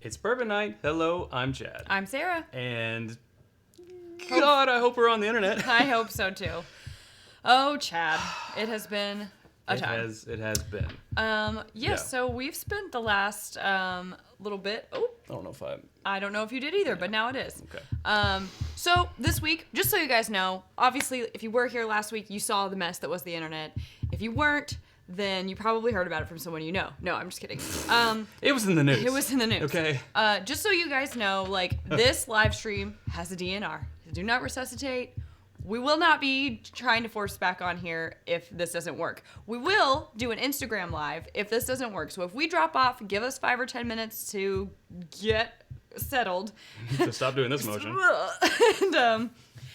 It's Bourbon Night. Hello, I'm Chad. I'm Sarah. And God, I hope we're on the internet. I hope so too. Oh, Chad, it has been a time. It has been. So we've spent the last little bit. Oh, I don't know if you did either, but now it is. Okay. So this week, just so you guys know, obviously, if you were here last week, you saw the mess that was the internet. If you weren't, then you probably heard about it from someone you know. No, I'm just kidding. It was in the news. It was in the news. Okay. Just so you guys know, this live stream has a DNR. Do not resuscitate. We will not be trying to force back on here if this doesn't work. We will do an Instagram live if this doesn't work. So if we drop off, give us 5 or 10 minutes to get settled. To stop doing this motion.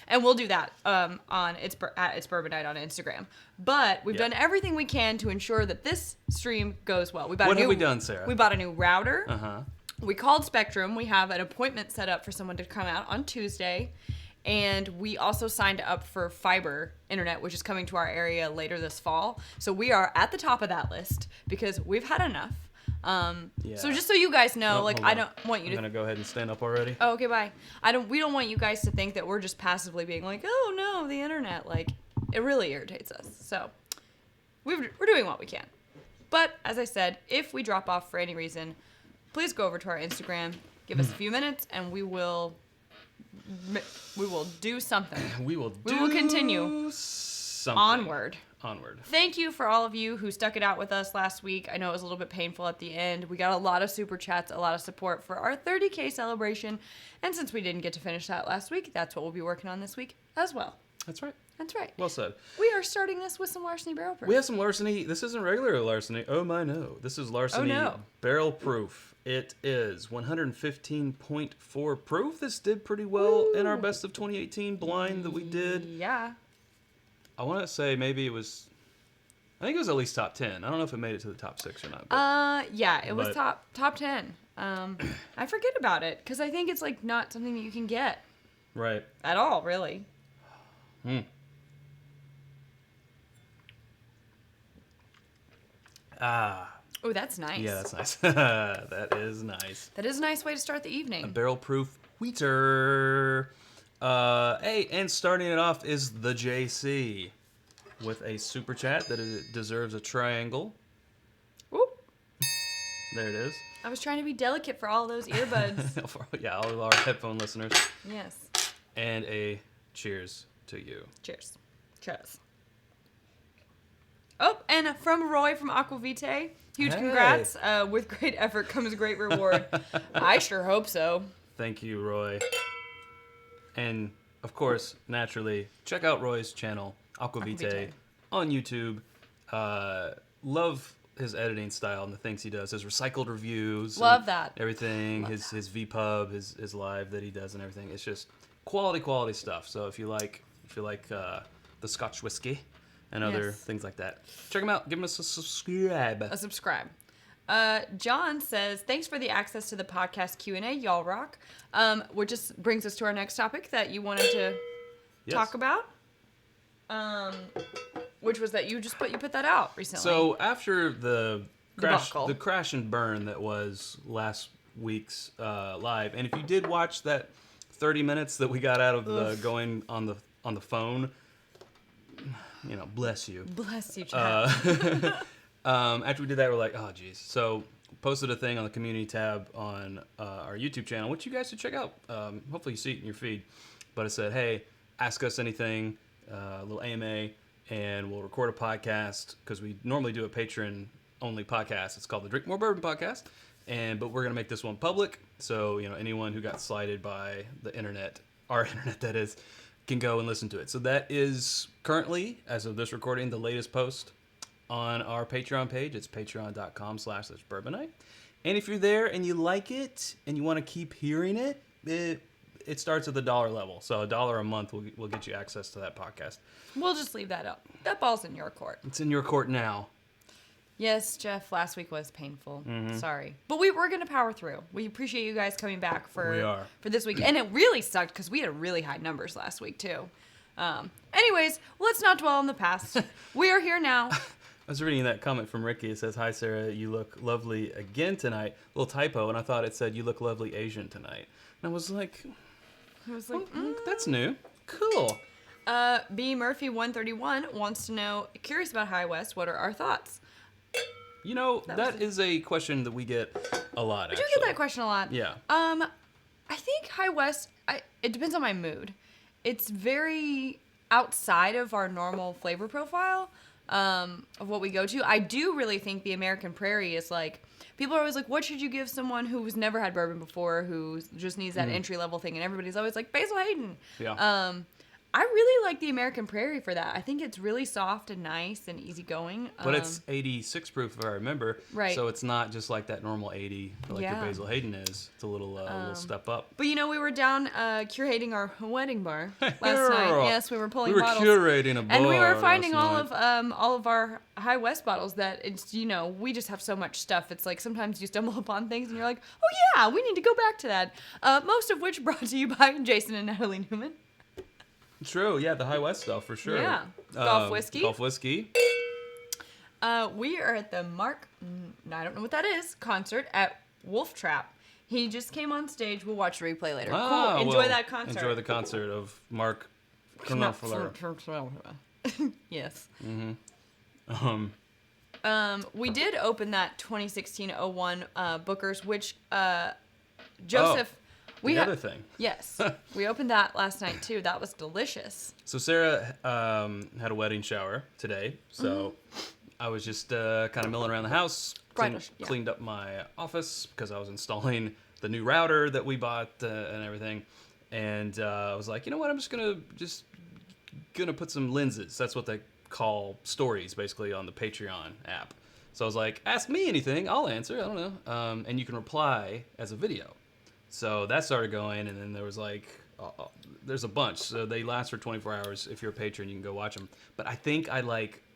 And we'll do that at It's Bourbon Night on Instagram. But we've done everything we can to ensure that this stream goes well. What have we done, Sarah? We bought a new router. Uh-huh. We called Spectrum. We have an appointment set up for someone to come out on Tuesday. And we also signed up for fiber internet, which is coming to our area later this fall. So we are at the top of that list because we've had enough. So just so you guys know, I don't want you to... I'm going to go ahead and stand up already. Oh, okay, bye. We don't want you guys to think that we're just passively being like, oh no, the internet. It really irritates us. So we're doing what we can. But as I said, if we drop off for any reason, please go over to our Instagram, give us a few minutes, and we will do something. We will continue something. Onward. Thank you for all of you who stuck it out with us last week. I know it was a little bit painful at the end. We got a lot of super chats, a lot of support for our 30K celebration. And since we didn't get to finish that last week, that's what we'll be working on this week as well. That's right. Well said. We are starting this with some Larceny Barrel Proof. We have some Larceny. This isn't regular Larceny. Oh my no. This is Larceny Barrel Proof. It is 115.4 proof. This did pretty well in our best of 2018 blind that we did. Yeah. I want to say maybe it was... I think it was at least top 10. I don't know if it made it to the top 6 or not. It was top 10. I forget about it because I think it's not something that you can get. Right. At all, really. Oh, that's nice. Yeah, that's nice. That is nice. That is a nice way to start the evening. A barrel proof wheater. Hey, and starting it off is the JC with a super chat that it deserves a triangle. Whoop. There it is. I was trying to be delicate for all those earbuds. Yeah, all of our headphone listeners. Yes. And a cheers to you. Cheers. Oh, and from Roy from Aquavitae. Huge congrats. With great effort comes great reward. I sure hope so. Thank you, Roy. And, of course, naturally, check out Roy's channel, Aquavitae, on YouTube. Love his editing style and the things he does. His recycled reviews. Love that. Everything. His VPub, his live that he does and everything. It's just quality stuff. So if you like the Scotch whiskey and other things like that, check him out. Give him a subscribe. John says, thanks for the access to the podcast Q&A, y'all rock. Which just brings us to our next topic that you wanted to talk about. Which was that you put that out recently. So after the crash and burn that was last week's live, and if you did watch that 30 minutes that we got out of the going on the phone, bless you. Bless you, Chad. After we did that, we're like, oh, geez. So posted a thing on the community tab on our YouTube channel, which you guys should check out. Hopefully you see it in your feed. But it said, hey, ask us anything, a little AMA, and we'll record a podcast because we normally do a patron-only podcast. It's called the Drink More Bourbon Podcast. But we're going to make this one public. So, anyone who got slighted by the internet, our internet that is, can go and listen to it. So that is currently, as of this recording, the latest post on our Patreon page. It's patreon.com/bourbonnight. And if you're there and you like it and you want to keep hearing it, it starts at the $1 level. So $1 a month will get you access to that podcast. We'll just leave that up. That ball's in your court. It's in your court now. Yes, Jeff, last week was painful. Mm-hmm. Sorry. But we're going to power through. We appreciate you guys coming back for this week. And it really sucked because we had really high numbers last week, too. Anyways, let's not dwell on the past. We are here now. I was reading that comment from Ricky. It says, "Hi Sarah, you look lovely again tonight." Little typo, and I thought it said, "You look lovely Asian tonight." And I was like, that's new. Cool. B Murphy 131 wants to know, curious about High West. What are our thoughts? You know, that is a question that we get a lot. We do get that question a lot. Yeah. I think High West. It depends on my mood. It's very outside of our normal flavor profile. Of what we go to. I do really think the American Prairie is like, people are always like, what should you give someone who's never had bourbon before, who just needs that entry level thing? And everybody's always like, Basil Hayden. Yeah. I really like the American Prairie for that. I think it's really soft and nice and easygoing. But it's 86 proof, if I remember. Right. So it's not just like that normal 80 like Yeah. the Basil Hayden is. It's a little step up. But you know, we were down curating our wedding bar last night. Yes, we were pulling bottles. We were curating a bar. And we were finding last all of our High West bottles that it's, you know, we just have so much stuff. It's like sometimes you stumble upon things and you're like, oh yeah, we need to go back to that. Most of which brought to you by Jason and Natalie Newman. True, yeah, the High West stuff for sure. Yeah. Golf Whiskey. Golf Whiskey. We are at the Mark, I don't know what that is, concert at Wolf Trap. He just came on stage. We'll watch the replay later. Cool. Enjoy that concert. Enjoy the concert of Mark Knopfler. Yes. Mm-hmm. We did open that 2016-01 Booker's, which Joseph... The other thing. Yes. We opened that last night, too. That was delicious. So Sarah had a wedding shower today. So I was just kind of milling around the house. Cleaned up my office because I was installing the new router that we bought and everything. And I was like, you know what? I'm just gonna put some lenses. That's what they call stories, basically, on the Patreon app. So I was like, ask me anything. I'll answer. I don't know. And you can reply as a video. So that started going, and then there was like, there's a bunch. So they last for 24 hours. If you're a patron, you can go watch them. But I think I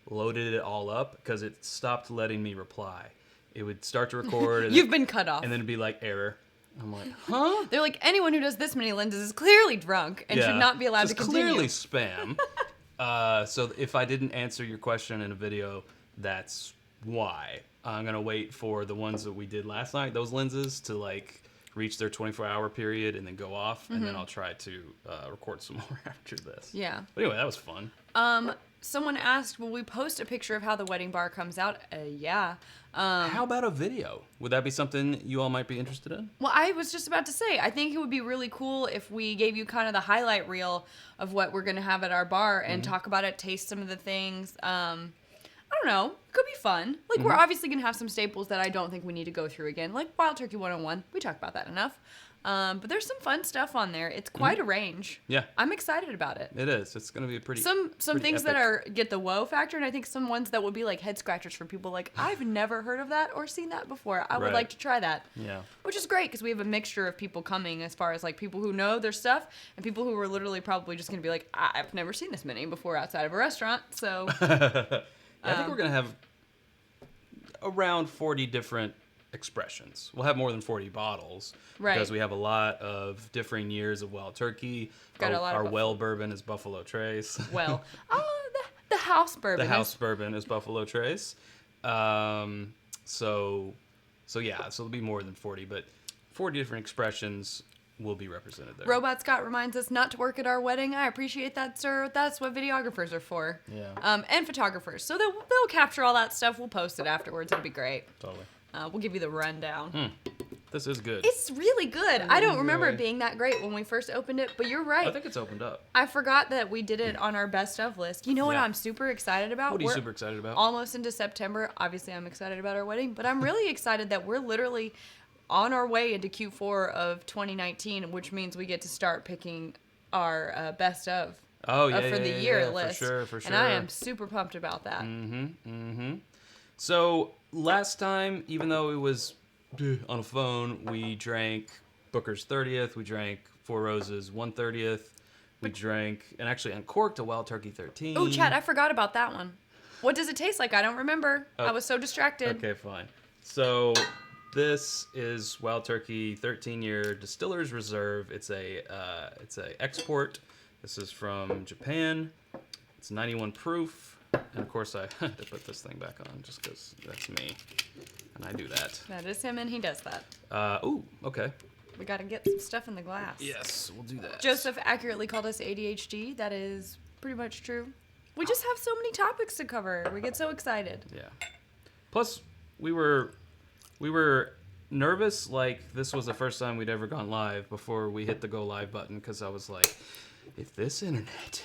loaded it all up because it stopped letting me reply. It would start to record. And You've been cut off. And then it'd be like error. I'm like, huh? They're like, anyone who does this many lenses is clearly drunk and should not be allowed to continue. It's clearly spam. So if I didn't answer your question in a video, that's why. I'm going to wait for the ones that we did last night, those lenses, to reach their 24-hour period and then go off, and then I'll try to record some more after this. Yeah. But anyway, that was fun. Someone asked, will we post a picture of how the wedding bar comes out? Yeah. How about a video? Would that be something you all might be interested in? Well, I was just about to say, I think it would be really cool if we gave you kind of the highlight reel of what we're going to have at our bar and talk about it, taste some of the things. I don't know. It could be fun. We're obviously going to have some staples that I don't think we need to go through again. Like Wild Turkey 101. We talked about that enough. But there's some fun stuff on there. It's quite a range. Yeah. I'm excited about it. It is. It's going to be pretty Some pretty things epic. that get the whoa factor, and I think some ones that would be like head scratchers for people like, I've never heard of that or seen that before. I would like to try that. Yeah. Which is great because we have a mixture of people coming as far as people who know their stuff and people who are literally probably just going to be like, I've never seen this many before outside of a restaurant. So I think we're going to have around 40 different expressions. We'll have more than 40 bottles because we have a lot of differing years of Wild Turkey. Our well bourbon is Buffalo Trace. Well, the house bourbon. The house bourbon is Buffalo Trace. So there'll be more than 40, but 40 different expressions will be represented there. Robot Scott reminds us not to work at our wedding. I appreciate that, sir. That's what videographers are for. Yeah. And photographers. So they'll capture all that stuff. We'll post it afterwards. It'll be great. Totally. We'll give you the rundown. This is good. It's really good. I don't remember it being that great when we first opened it, but you're right. I think it's opened up. I forgot that we did it on our best of list. You know what I'm super excited about? What are you super excited about? Almost into September. Obviously, I'm excited about our wedding, but I'm really excited that we're literally on our way into Q4 of 2019, which means we get to start picking our best of. For the year list. For sure. And I am super pumped about that. So last time, even though it was on a phone, we drank Booker's 30th. We drank Four Roses 130th. We drank and actually uncorked a Wild Turkey 13. Oh, Chad, I forgot about that one. What does it taste like? I don't remember. I was so distracted. Okay, fine. So this is Wild Turkey 13-year Distiller's Reserve. It's a export. This is from Japan. It's 91 proof. And of course, I had to put this thing back on just because that's me, and I do that. That is him, and he does that. Ooh, okay. We got to get some stuff in the glass. Yes, we'll do that. Joseph accurately called us ADHD. That is pretty much true. We just have so many topics to cover. We get so excited. Yeah. Plus, we were nervous like this was the first time we'd ever gone live before we hit the go live button, because I was like, if this internet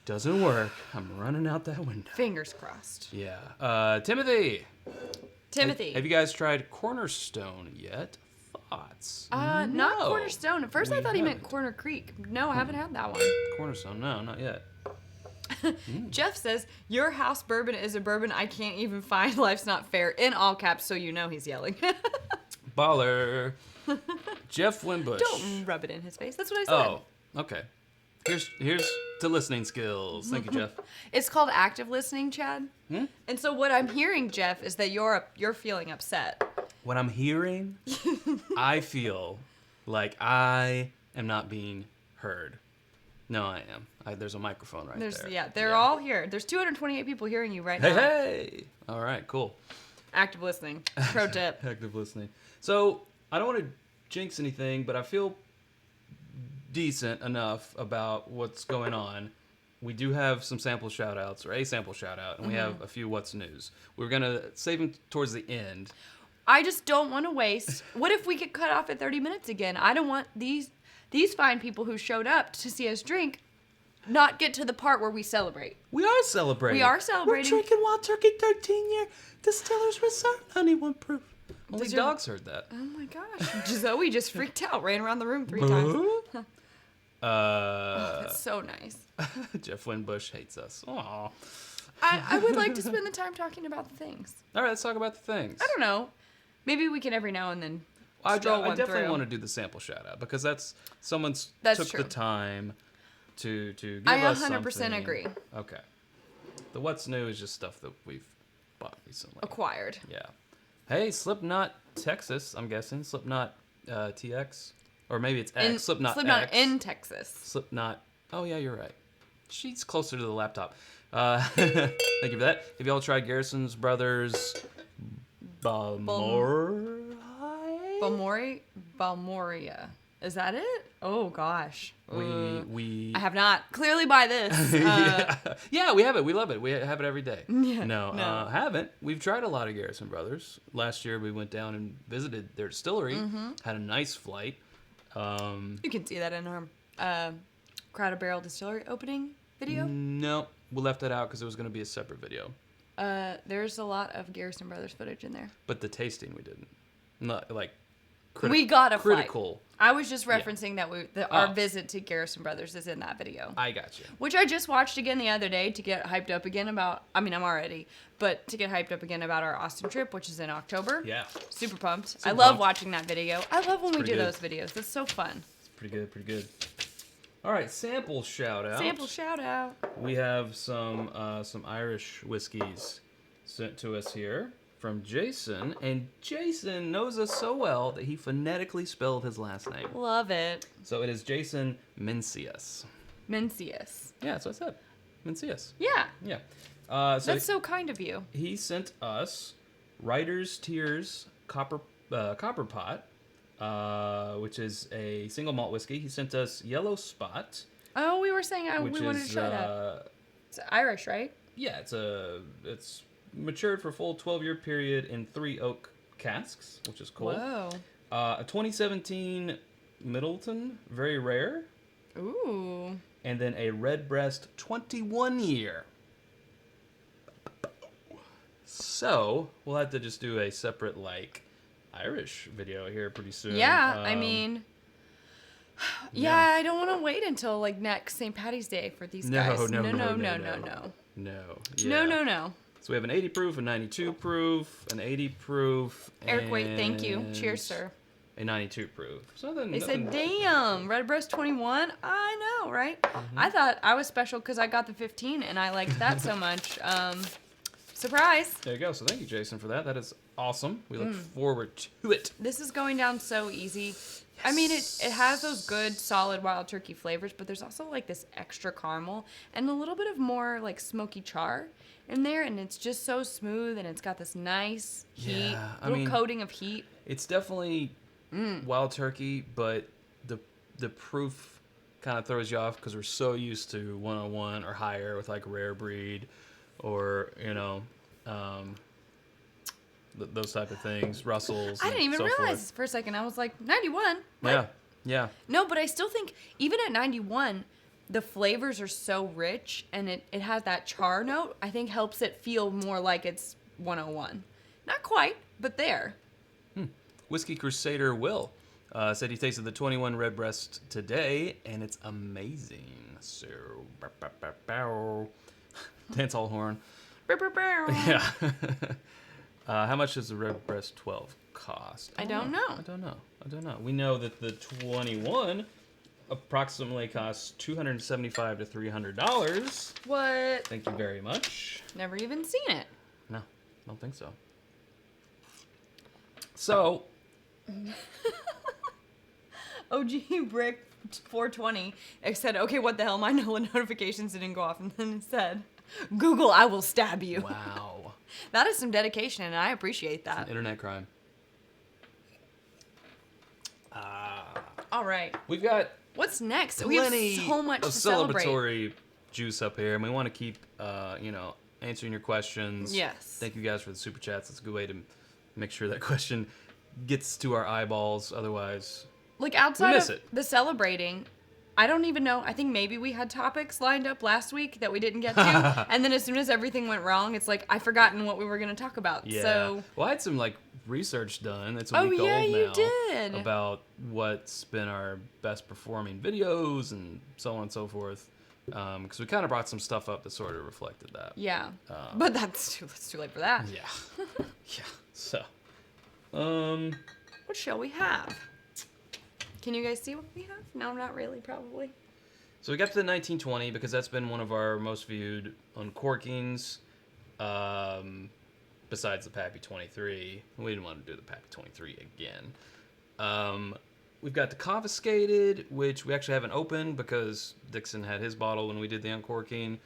doesn't work, I'm running out that window. Fingers crossed. Yeah. Timothy. Have you guys tried Cornerstone yet? Thoughts? Not No, Cornerstone. At first I we thought he meant haven't. Corner Creek. No, I haven't had that one. Cornerstone? No, not yet. Jeff says, your house bourbon is a bourbon I can't even find. Life's not fair. In all caps, so you know he's yelling. Baller. Jeff Wimbush. Don't rub it in his face. That's what I said. Oh, okay. Here's to listening skills. Thank you, Jeff. It's called active listening, Chad. Hmm? And so what I'm hearing, Jeff, is that you're feeling upset. What I'm hearing, I feel like I am not being heard. No, I am. There's a microphone right there. Yeah, they're all here. There's 228 people hearing you right now. Hey! All right, cool. Active listening. Pro tip. Active listening. So, I don't want to jinx anything, but I feel decent enough about what's going on. We do have some sample shout-outs, or a sample shout-out, and we have a few What's News. We're going to save them towards the end. I just don't want to waste. What if we get cut off at 30 minutes again? I don't want these fine people who showed up to see us drink not get to the part where we celebrate. We are celebrating. We are celebrating. We're drinking Wild Turkey 13-year Distillers Reserve Honey Proof. Only Does your- dogs heard that. Oh my gosh. Zoe just freaked out, ran around the room 3 times. That's so nice. Jeff Winbush hates us. Aw. I would like to spend the time talking about the things. All right, let's talk about the things. I don't know. Maybe we can every now and then I stroll one definitely through. want to do the sample shout out because that's someone's That's took true. the time to give I us 100% something. agree. Okay. The what's new is just stuff that we've bought recently. Acquired. Yeah. Hey, Slipknot Texas, I'm guessing. Slipknot TX. Or maybe it's X. Slipknot X. in Texas. Slipknot. Oh, yeah, you're right. She's closer to the laptop. Thank you for that. Have y'all tried Garrison's Brothers Balmoria. Is that it? Oh gosh. We I have not. Clearly by this. yeah, we have it. We love it. We have it every day. Yeah, No, no. haven't. We've tried a lot of Garrison Brothers. Last year we went down and visited their distillery. Had a nice flight. You can see that in our Crowded Barrel Distillery opening video. No, we left that out because it was going to be a separate video. There's a lot of Garrison Brothers footage in there. But the tasting we didn't. Not like We got a critical. flight. I was just referencing that our Oh. visit to Garrison Brothers is in that video. I got you. Which I just watched again the other day to get hyped up again about, I mean, I'm already, but to get hyped up again about our Austin trip, which is in October. Yeah. Super pumped. Super I love pumped. watching that video. I love when we Pretty do good. those videos. It's so fun. It's pretty good. Pretty good. All right, sample shout out. Sample shout out. We have some Irish whiskeys sent to us here from Jason, and Jason knows us so well that he phonetically spelled his last name. Love it. So it is Jason Mencius. Mencius. Yeah, that's what I said. Mencius. Yeah. Yeah. So That's so kind of you. he sent us Writer's Tears Copper Pot, which is a single malt whiskey. He sent us Yellow Spot, Oh, we were saying which we wanted is to try that. It's Irish, right? yeah, it's matured for a full 12-year period in 3 oak casks, which is cool. Whoa. A 2017 Middleton, very rare, Ooh. and then a Redbreast 21-year. So we'll have to just do a separate Irish video here pretty soon. Yeah, I mean, yeah, I don't want to wait until next St. Patty's Day for these guys. No. No. So we have an 80 proof, a 92 proof, an 80 proof, Eric, wait, thank you. and Cheers, sir. A 92 proof. So then, They said, damn, Redbreast 21. I know, right? I thought I was special because I got the 15 and I liked that so much. Surprise. There you go. So thank you, Jason, for that. That is awesome. We look forward to it. This is going down so easy. I mean, it has those good, solid wild turkey flavors, but there's also like this extra caramel and a little bit of more like smoky char in there, and it's just so smooth, and it's got this nice heat, coating of heat. It's definitely wild turkey, but the proof kind of throws you off because we're so used to 101 or higher with like rare breed or, those type of things, Russells. I didn't even realize for a second. I was like, 91? What? Yeah. No, but I still think, even at 91, the flavors are so rich, and it has that char note, I think helps it feel more like it's 101. Not quite, but there. Whiskey Crusader Will said he tasted the 21 Redbreast today, and it's amazing. So, dance hall horn. Yeah. How much does the Redbreast 12 cost? I don't know. I don't know. We know that the 21 approximately costs $275 to $300. What? Thank you very much. Never even seen it. No, I don't think so. So, OG Brick 420 said, okay, what the hell? My notifications didn't go off. And then it said, Google, I will stab you. wow. That is some dedication, and I appreciate that. It's an internet crime. All right. We've got What's next? plenty We have so much of to celebrate. celebratory juice up here, and we want to keep, answering your questions. Yes. Thank you guys for the super chats. It's a good way to make sure that question gets to our eyeballs. Otherwise, Like, outside miss of it. the celebrating, I don't even know. I think maybe we had topics lined up last week that we didn't get to. And then as soon as everything went wrong, it's like, I've forgotten what we were going to talk about. yeah. So, Well, I had some research done. It's a week yeah, old now. you did. About what's been our best performing videos and so on and so forth. Because we kind of brought some stuff up that sort of reflected that. yeah. But that's too late for that. Yeah. Yeah. So, What shall we have? Can you guys see what we have? No, not really, probably. So we got to the 1920 because that's been one of our most viewed uncorkings. Besides the Pappy 23. We didn't want to do the Pappy 23 again. We've got the Confiscated, which we actually haven't opened because Dixon had his bottle when we did the uncorking.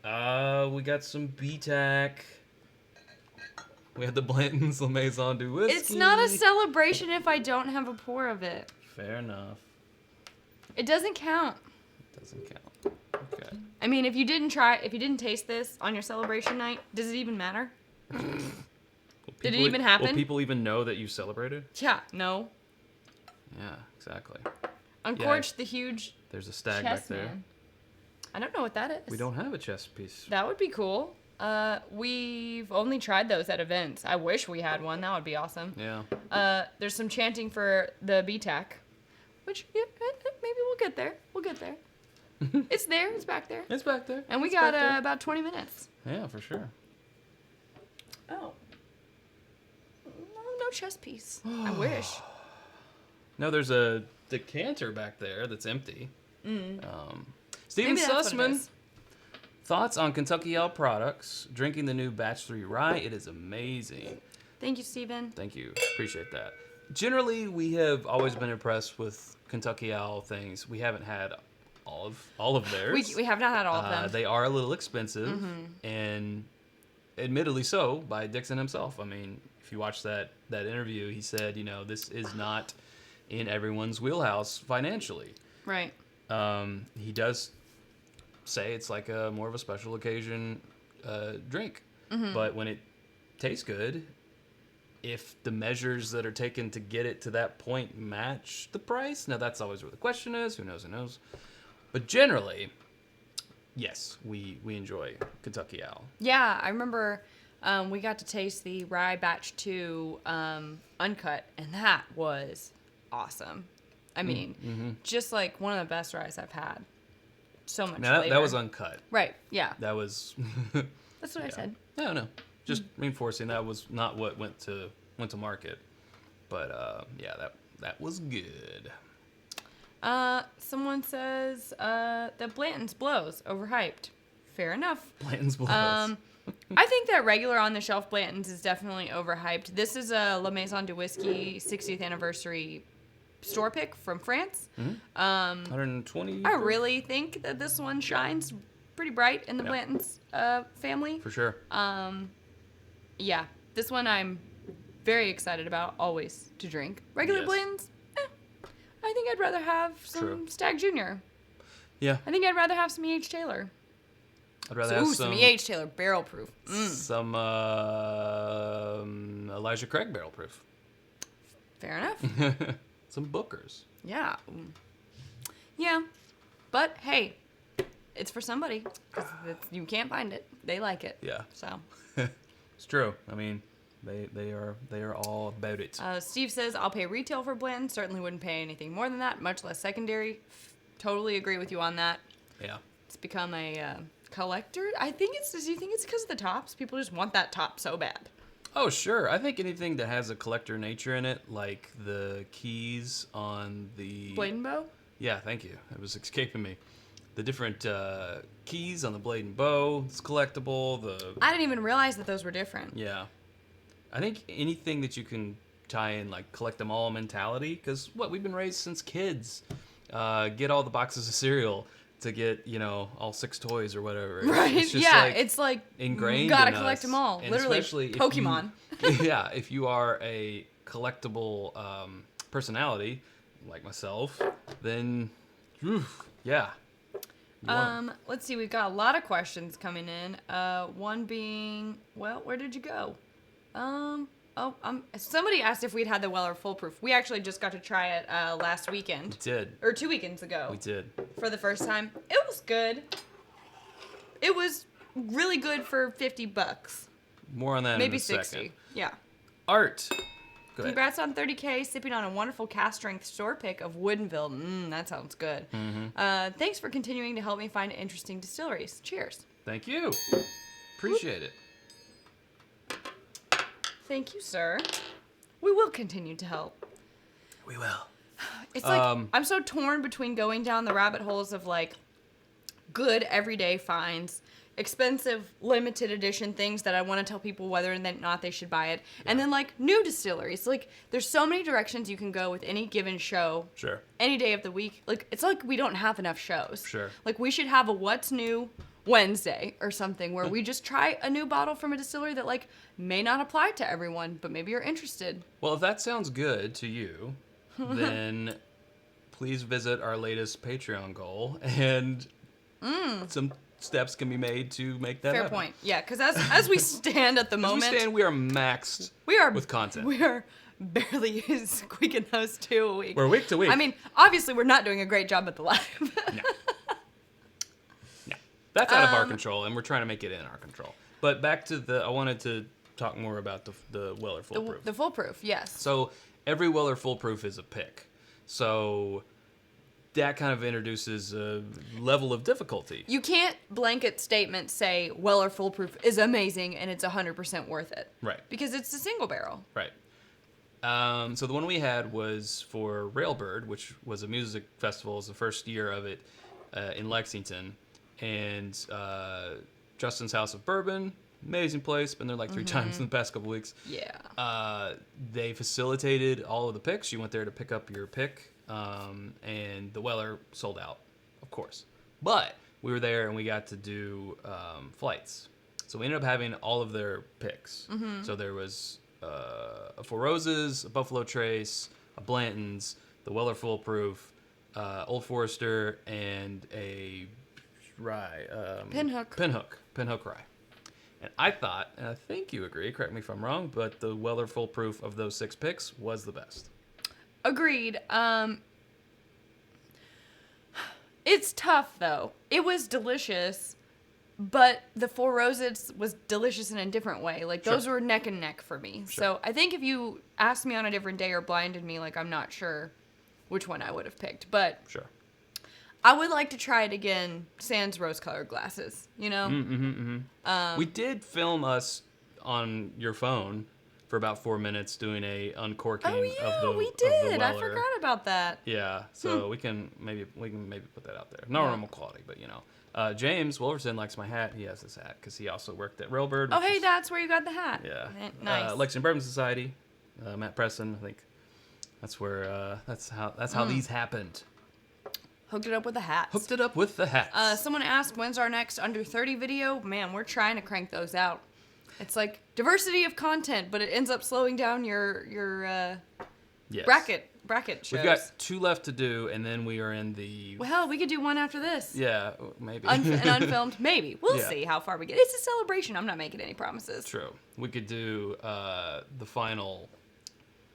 We got some BTAC. We had the Blanton's La Maison du Whisky. It's not a celebration if I don't have a pour of it. Fair enough. It doesn't count. Doesn't count. Okay. I mean, if you didn't taste this on your celebration night, does it even matter? Did it even happen? Will people even know that you celebrated? Yeah, no. Yeah, exactly. Uncorked the huge There's a stag chess back there. man. I don't know what that is. We don't have a chess piece. That would be cool. We've only tried those at events. I wish we had one. That would be awesome. Yeah. There's some chanting for the BTAC, which maybe we'll get there. We'll get there. It's there. It's back there. It's back there. And we It's got back there. about 20 minutes. Yeah, for sure. Oh. No chess piece. I wish. No, there's a decanter back there that's empty. Steven Maybe that's what it Sussman. is. Thoughts on Kentucky Ale products? Drinking the new Batch 3 Rye. It is amazing. Thank you, Steven. Thank you. Appreciate that. Generally, we have always been impressed with Kentucky Owl things. We haven't had all of theirs. We have not had all of them. They are a little expensive, and admittedly so by Dixon himself. I mean, if you watch that interview, he said, this is not in everyone's wheelhouse financially. Right. He does say it's like a more of a special occasion drink, but when it tastes good, if the measures that are taken to get it to that point match the price, now that's always where the question is. Who knows? But generally, yes, we enjoy Kentucky Owl. Yeah, I remember we got to taste the Rye Batch 2 uncut, and that was awesome. I mean, just like one of the best ryes I've had. So much Now flavor. that was uncut. Right, yeah. That was. That's what I said. No. Just reinforcing that was not what went to market, but that was good. Someone says that Blanton's blows overhyped. Fair enough. Blanton's blows. I think that regular on the shelf Blanton's is definitely overhyped. This is a La Maison du Whisky 60th anniversary store pick from France. 120. I really think that this one shines pretty bright in the Blanton's family. For sure. Yeah, this one I'm very excited about always to drink. Regular Blanton's, I think I'd rather have some Stag Junior. Yeah. I think I'd rather have some E.H. Taylor. I'd rather have some E.H. Taylor barrel proof. Some Elijah Craig barrel proof. Fair enough. Some Bookers. Yeah. Yeah. But hey, it's for somebody. You can't find it. They like it. Yeah. So. It's true. I mean, they are all about it. Steve says, I'll pay retail for Blanton. Certainly wouldn't pay anything more than that, much less secondary. Totally agree with you on that. Yeah. It's become a collector. Do you think it's because of the tops? People just want that top so bad. Oh, sure. I think anything that has a collector nature in it, like the keys on the... Blade and Bow? Yeah, thank you. It was escaping me. The different keys on the Blade and Bow, it's collectible. I didn't even realize that those were different. Yeah. I think anything that you can tie in, like, collect them all mentality, because, we've been raised since kids. Get all the boxes of cereal to get, all 6 toys or whatever. Right, it's just it's like ingrained you gotta in collect us. them all. And literally, especially Pokemon. If you are a collectible personality, like myself, then, yeah. Let's see, we've got a lot of questions coming in. One being, where did you go? Somebody asked if we'd had the Weller Foolproof. We actually just got to try it last weekend. We did. Or 2 weekends ago. We did. For the first time. It was good. It was really good for $50. More on that Maybe in a 60. second. Yeah. Art. Go ahead. Congrats on 30K, sipping on a wonderful cast strength store pick of Woodinville. That sounds good. Thanks for continuing to help me find interesting distilleries. Cheers. Thank you. Appreciate it. Thank you, sir. We will continue to help. We will. It's like, I'm so torn between going down the rabbit holes of like good everyday finds, expensive limited edition things that I want to tell people whether or not they should buy it, and then like new distilleries. Like there's so many directions you can go with any given show. Sure. Any day of the week. Like it's like we don't have enough shows. Sure. Like we should have a What's New Wednesday or something where we just try a new bottle from a distillery that like may not apply to everyone, but maybe you're interested. Well, if that sounds good to you, then please visit our latest Patreon goal, and some steps can be made to make that happen. Fair point. Yeah, because as we stand at the moment, we are maxed with content. We are barely squeaking those 2 a week. We're week to week. I mean, obviously we're not doing a great job at the live. No. That's out of our control, and we're trying to make it in our control. But back to I wanted to talk more about the Weller Foolproof. The Foolproof, yes. So every Weller Foolproof is a pick. So that kind of introduces a level of difficulty. You can't blanket statement say Weller Foolproof is amazing and it's 100% worth it. Right. Because it's a single barrel. Right. So the one we had was for Railbird, which was a music festival. It was the first year of it in Lexington. And Justin's House of Bourbon, amazing place. Been there like 3 times in the past couple weeks. Yeah. They facilitated all of the picks. You went there to pick up your pick, and the Weller sold out, of course. But we were there and we got to do flights. So we ended up having all of their picks. So there was a Four Roses, a Buffalo Trace, a Blanton's, the Weller Foolproof, Old Forester, and a rye. Pinhook rye. And I thought, and I think you agree, correct me if I'm wrong, but the Weller Foolproof of those 6 picks was the best. Agreed. It's tough, though. It was delicious, but the Four Roses was delicious in a different way. Like, those were neck and neck for me. Sure. So I think if you asked me on a different day or blinded me, like, I'm not sure which one I would have picked. But Sure. I would like to try it again, sans rose-colored glasses, you know? We did film us on your phone for about 4 minutes doing a uncorking Oh yeah, of the we of the did. I Weller. forgot about that. Yeah, so we can maybe put that out there. Not normal quality, but you know. James Wolverton likes my hat. He has this hat because he also worked at Railbird. Oh hey, that's where you got the hat. Yeah. Nice. Lexington Bourbon Society. Matt Preston. I think that's where that's how these happened. Hooked it up with the hats. Hooked it up with the hats. Someone asked, when's our next under 30 video? Man, we're trying to crank those out. It's like diversity of content, but it ends up slowing down your Yes. bracket shows. We've got 2 left to do, and then we are in the... Well, hell, we could do one after this. Yeah, maybe. An unfilmed, maybe. We'll Yeah. see how far we get. It's a celebration. I'm not making any promises. True. We could do the final...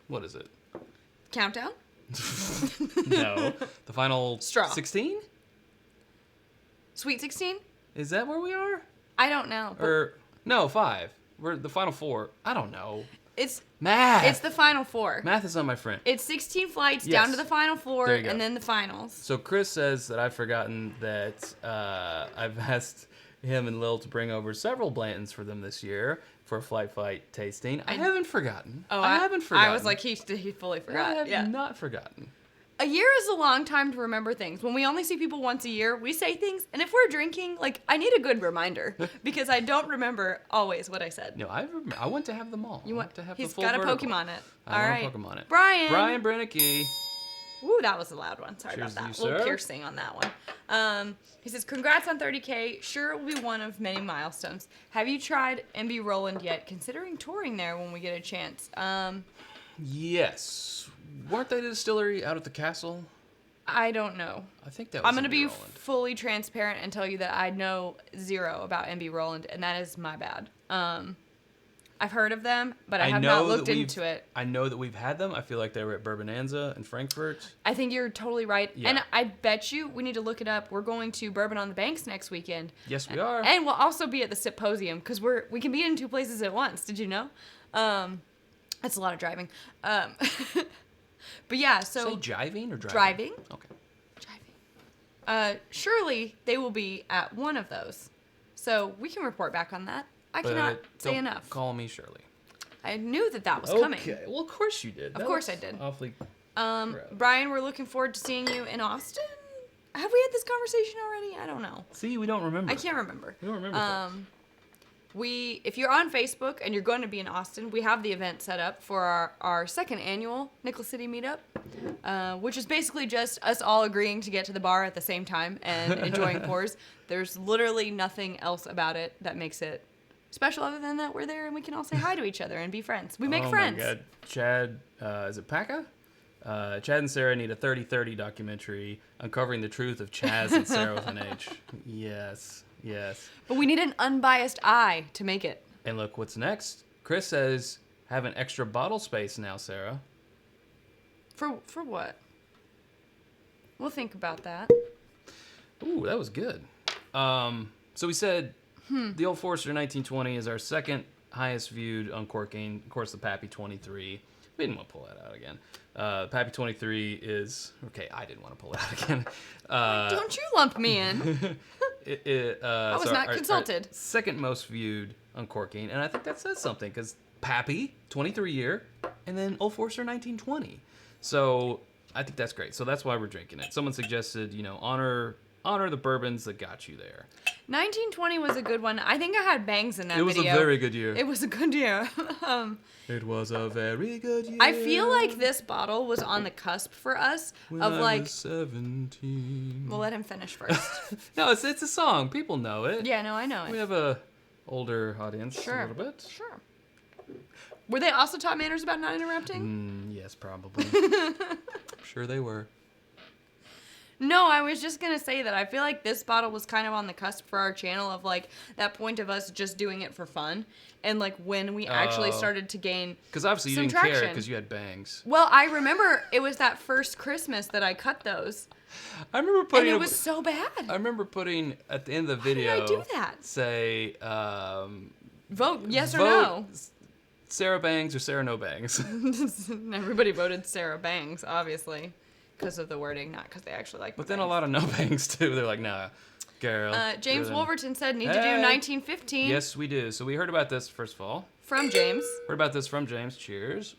What is it? Countdown? No. The final... Straw. 16? Sweet 16? Is that where we are? I don't know. But Or... No, 5. We're the final 4. I don't know. it's Math! the final 4. Math is not my friend. It's 16 flights Yes. down to the final 4, There you go. and then the finals. So Chris says that I've forgotten that I've asked him and Lil to bring over several Blantons for them this year for a flight tasting. I haven't forgotten. Oh, I haven't forgotten. I was like, he fully forgot. I have Yeah. not forgotten. A year is a long time to remember things. When we only see people once a year, we say things, and if we're drinking, like, I need a good reminder because I don't remember always what I said. No, I want to have them all. You I want to have He's the full got a vertical. Pokemon it. I All want right. a Pokemon it. Brian. Brenicky. Ooh, that was a loud one. Sorry Cheers about to that. you, A little sir. piercing on that one. He says, congrats on 30K. Sure, it will be one of many milestones. Have you tried MB Roland yet? Considering touring there when we get a chance. Yes. Weren't they the distillery out at the castle? I don't know. I think that was I'm going to MB be Roland. fully transparent and tell you that I know 0 about MB Roland, and that is my bad. I've heard of them, but I have not looked into it. I know that we've had them. I feel like they were at Bourbonanza in Frankfurt. I think you're totally right. Yeah. And I bet you we need to look it up. We're going to Bourbon on the Banks next weekend. Yes, we are. And we'll also be at the Symposium because we can be in 2 places at once. Did you know? That's a lot of driving. But yeah, so Say jiving or driving? driving. Okay. Surely they will be at one of those. So we can report back on that. I cannot say don't enough. Call me Shirley. I knew that was coming. Okay. Well, of course you did. Of course I did. Awfully. Brian, we're looking forward to seeing you in Austin. Have we had this conversation already? I don't know. See, we don't remember. I can't remember. We don't remember. things. If you're on Facebook and you're going to be in Austin, we have the event set up for our 2nd annual Nickel City meetup, which is basically just us all agreeing to get to the bar at the same time and enjoying pours. There's literally nothing else about it that makes it special other than that we're there and we can all say hi to each other and be friends. We make friends. Oh my God. Chad, is it Paca? Chad and Sarah need a 30-30 documentary uncovering the truth of Chaz and Sarah with an H. Yes. Yes. But we need an unbiased eye to make it. And look, what's next? Chris says, have an extra bottle space now, Sarah. For what? We'll think about that. Ooh, that was good. So we said the Old Forester 1920 is our 2nd highest viewed uncorking. Of course, the Pappy 23. We didn't want to pull that out again. Pappy 23 is... Okay, I didn't want to pull it out again. Don't you lump me in. I was not consulted. 2nd most viewed uncorking, and I think that says something because Pappy 23 year, and then Old Forester 1920. So I think that's great. So that's why we're drinking it. Someone suggested, honor the bourbons that got you there. 1920 was a good one. I think I had bangs in that It was video. a very good year. It was a good year. It was a very good year. I feel like this bottle was on the cusp for us when of I like. was 17. We'll let him finish first. No, it's a song. People know it. Yeah, no, I know We it. have a older audience Sure. a little bit. Sure. Were they also taught manners about not interrupting? Yes, probably. Sure they were. No, I was just going to say that I feel like this bottle was kind of on the cusp for our channel of like that point of us just doing it for fun. And like when we actually started to gain Because obviously you some didn't care traction. because you had bangs. Well, I remember it was that first Christmas that I cut those. I remember And putting it was so bad. I remember putting at the end of the Why did video. I do that? Say, Vote yes or vote Sarah Bangs or Sarah No Bangs. no. Everybody voted Sarah Bangs, obviously, because of the wording, not because they actually like. But then a lot of no bangs too. They're like, nah, girl. James Good. Wolverton said, need to do Hey. 1915. Yes, we do. So we heard about this, first of all. From James. Heard about this from James. Cheers.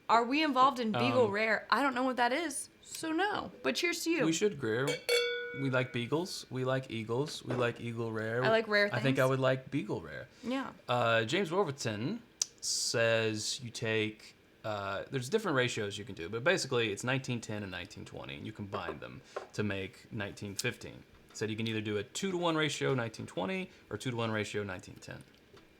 Are we involved in Beagle Rare? I don't know what that is, so no. But cheers to you. We should, Greer. We like beagles. We like eagles. We like Eagle Rare. I like rare I think things. I would like Beagle Rare. Yeah. James Wolverton says you take... there's different ratios you can do, but basically it's 1910 and 1920, and you combine them to make 1915. Said you can either do a 2-to-1 ratio 1920 or 2-to-1 ratio 1910.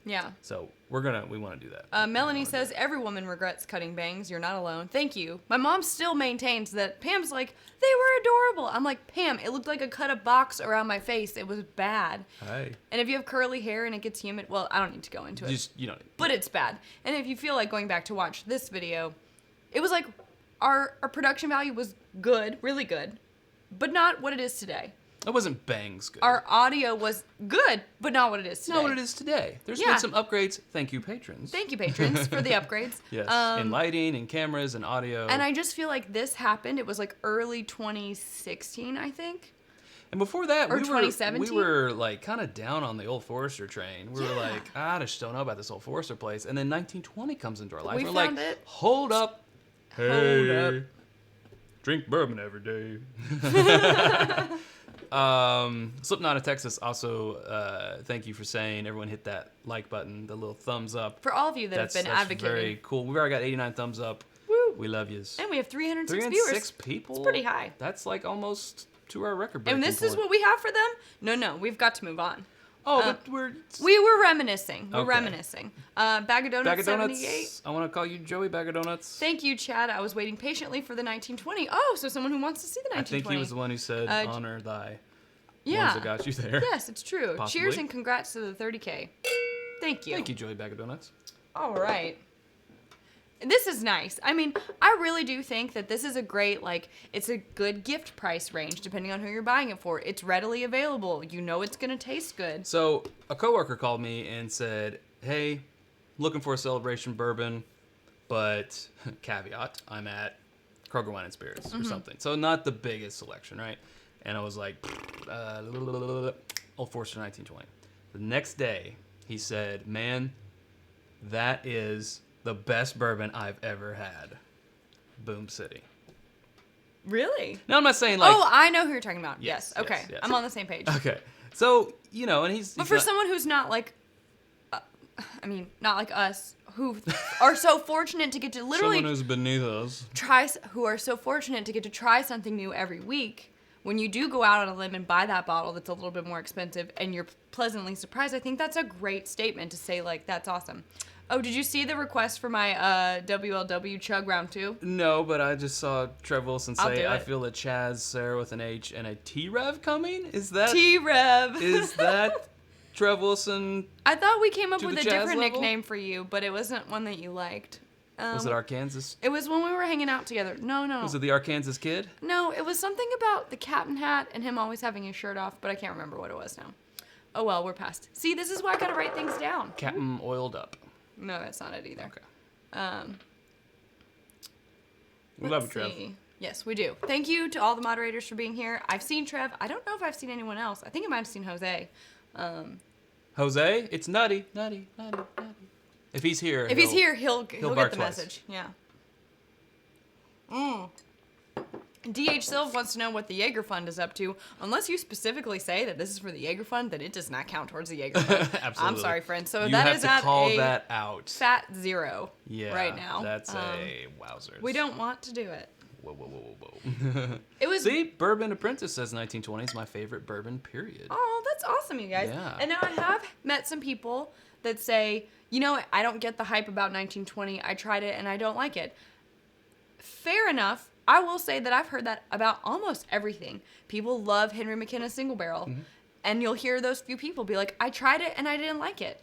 Yeah. So we want to do that. Melanie says, every woman regrets cutting bangs. You're not alone. Thank you. My mom still maintains that Pam's like, they were adorable. I'm like, Pam, it looked like I cut a box around my face. It was bad. Hey. And if you have curly hair and it gets humid, well, I don't need to go into it. Just, you know. But it's bad. And if you feel like going back to watch this video, it was like our production value was good, really good, but not what it is today. It wasn't bangs good. Our audio was good, but not what it is today. Not what it is today. There's Yeah. been some upgrades. Thank you, patrons. Thank you, patrons, for the upgrades. Yes, in lighting, and cameras, and audio. And I just feel like this happened. It was like early 2016, I think. And before that, Or we 2017? were like kind of down on the old Forester train. We were Yeah. like, I just don't know about this old Forester place. And then 1920 comes into our life. We We're found like, it. hold up. Hold Hey, drink bourbon every day. Slipknot of Texas also, thank you for saying everyone hit that like button, the little thumbs up. For all of you that have been That's advocating. very cool. We've already got 89 thumbs up. Woo. We love yous. And we have 306 306 viewers. people? It's pretty high. That's like almost to our record breaking And this is what we have for them? No, we've got to move on. Oh, but We were reminiscing. We're Okay. reminiscing. Bag of Donuts Bag of 78. Donuts. I want to call you Joey Bag of Donuts. Thank you, Chad. I was waiting patiently for the 1920. Oh, so someone who wants to see the I 1920. think he was the one who said, Uh, honor thy yeah. ones that got you there. Yes, it's true. Possibly. Cheers and congrats to the 30K. Thank you. Thank you, Joey Bag of Donuts. All right. This is nice. I mean, I really do think that this is a great, like, it's a good gift price range depending on who you're buying it for. It's readily available. You know it's going to taste good. So a coworker called me and said, hey, looking for a celebration bourbon, but caveat, I'm at Kroger Wine and Spirits or something. So not the biggest selection, right? And I was like, Old Forester 1920. The next day, he said, man, that is the best bourbon I've ever had. Boom City. Really? No, I'm not saying like... Oh, I know who you're talking about. Yes, Yes. Okay. yes. I'm on the same page. Okay. So, you know, and he's... But for someone who's not like, not like us, who are so fortunate to get to literally Someone who's beneath us. who are so fortunate to get to try something new every week, when you do go out on a limb and buy that bottle that's a little bit more expensive and you're pleasantly surprised, I think that's a great statement to say, like, that's awesome. Oh, did you see the request for my WLW Chug Round 2? No, but I just saw Trev Wilson I'll say, do I it. feel a Chaz, Sarah with an H, and a T-Rev coming? Is that... T-Rev. Is that Trev Wilson? I thought we came up To with the a Chaz different level? nickname for you, but it wasn't one that you liked. Was it Arkansas? It was when we were hanging out together. No. Was it the Arkansas Kid? No, it was something about the captain hat and him always having his shirt off, but I can't remember what it was now. Oh well, we're past. See, this is why I gotta write things down. Captain Oiled Up. No, that's not it either. Okay. We love you, Trev. See. Yes, we do. Thank you to all the moderators for being here. I've seen Trev. I don't know if I've seen anyone else. I think I might have seen Jose. Jose, it's Nutty. If he's here, If he's here, he'll get bark the twice. message. Yeah. DH Silv wants to know what the Jaeger Fund is up to. Unless you specifically say that this is for the Jaeger Fund, then it does not count towards the Jaeger Fund. Absolutely. I'm sorry, friends. So you that have is to at call a that out. fat 0 Yeah, right now. That's a wowzers. We don't want to do it. Whoa. It was. See, Bourbon Apprentice says 1920 is my favorite bourbon, period. Oh, that's awesome, you guys. Yeah. And now I have met some people that say, you know, I don't get the hype about 1920. I tried it and I don't like it. Fair enough. I will say that I've heard that about almost everything. People love Henry McKenna Single Barrel. Mm-hmm. And you'll hear those few people be like, I tried it and I didn't like it.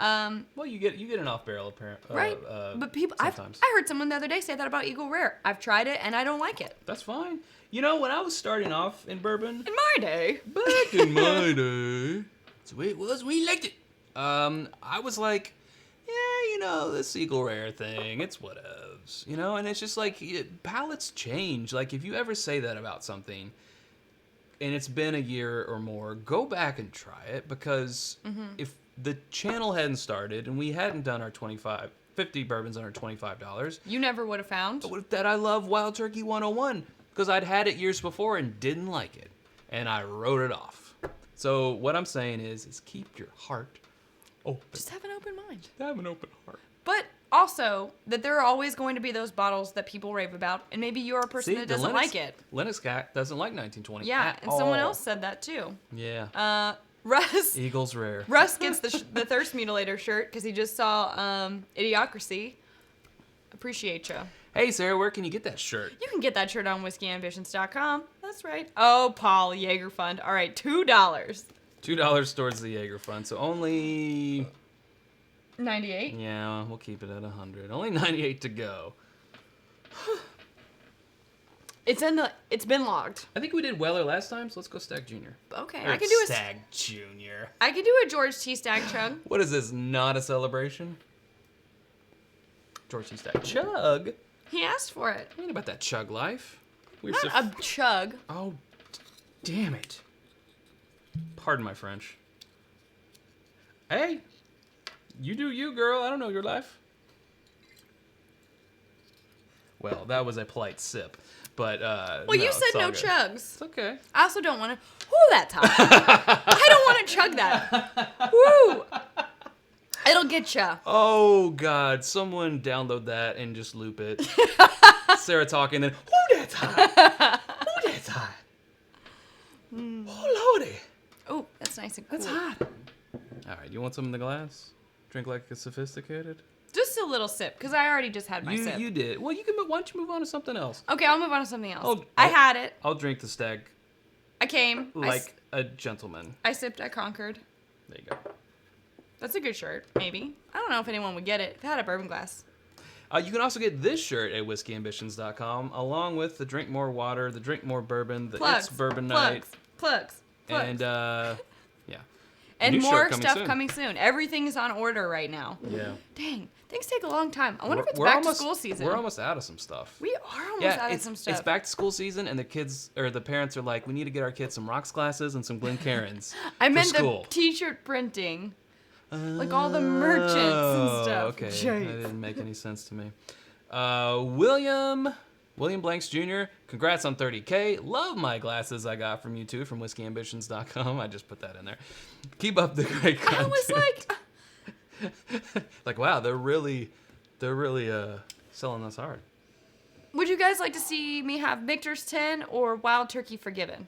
Well, you get an off barrel apparent. Right. But people, sometimes. I heard someone the other day say that about Eagle Rare. I've tried it and I don't like it. That's fine. You know, when I was starting off in bourbon, In my day. back in my day, that's the way it was. We liked it. I was like, yeah, you know, this Eagle Rare thing, it's whatevs, you know, and it's just like palates change. Like if you ever say that about something, and it's been a year or more, go back and try it, because if the channel hadn't started and we hadn't done our 50 bourbons under $25, You never would have found. that I love Wild Turkey 101, because I'd had it years before and didn't like it, and I wrote it off. So what I'm saying is keep your heart open. Just have an open mind. Have an open heart. But also, that there are always going to be those bottles that people rave about, and maybe you're a person that doesn't like it. Lennox Cat doesn't like 1920 Yeah, at and someone all. else said that too. Yeah. Russ Eagles rare. Russ gets the Thirst Mutilator shirt because he just saw Idiocracy. Appreciate you. Hey, Sarah, where can you get that shirt? You can get that shirt on whiskyambitions.com. That's right. Oh, Paul, Jaeger Fund. All right, $2. $2 towards the Jaeger Fund, so only... 98. Yeah, we'll keep it at 100. Only 98 to go. It's been logged. I think we did Weller last time, so let's go Stag Junior. Okay, Or I can do a Stag Junior. I can do a George T. Stag chug. What is this? Not a celebration? George T. Stag chug. He asked for it. Ain't about that chug life. We're Not a chug. Oh, damn it. Pardon my French. Hey, you do you, girl. I don't know your life. Well, that was a polite sip, but Well, you said no chugs. It's okay. I also don't want to. Ooh, that's hot. I don't want to chug that. Woo. It'll get ya. Oh God! Someone download that and just loop it. Sarah talking, and who that's hot? Who that's hot? Oh Lordy! Oh, that's nice and cool. That's hot. All right, you want some in the glass? Drink like a sophisticated. Just a little sip, because I already just had my sip. You did. Well, you can. Why don't you move on to something else? Okay, I'll move on to something else. I I'll- had it. I'll drink the Stag I came. like a gentleman. I sipped. I conquered. There you go. That's a good shirt, maybe. I don't know if anyone would get it. If it had a bourbon glass. You can also get this shirt at whiskyambitions.com, along with the Drink More Water, the Drink More Bourbon, the Plugs. It's Bourbon Night, Plugs. and yeah. And New more shirt coming stuff soon. coming soon. Everything is on order right now. Yeah. Dang, things take a long time. I wonder if it's We're back almost, to school season. We're almost out of some stuff. We are almost Yeah, out of some stuff. it's back to school season, and the kids or the parents are like, we need to get our kids some rocks glasses and some Glencairns I for meant school. the T-shirt printing, like all the merchants and stuff. Okay, Jeez. that didn't make any sense to me. William Blanks Jr., congrats on 30K. Love my glasses I got from you too, from whiskyambitions.com. I just put that in there. Keep up the great content. I was like, wow, they're really selling us hard. would you guys like to see me have Victor's 10 or Wild Turkey Forgiven?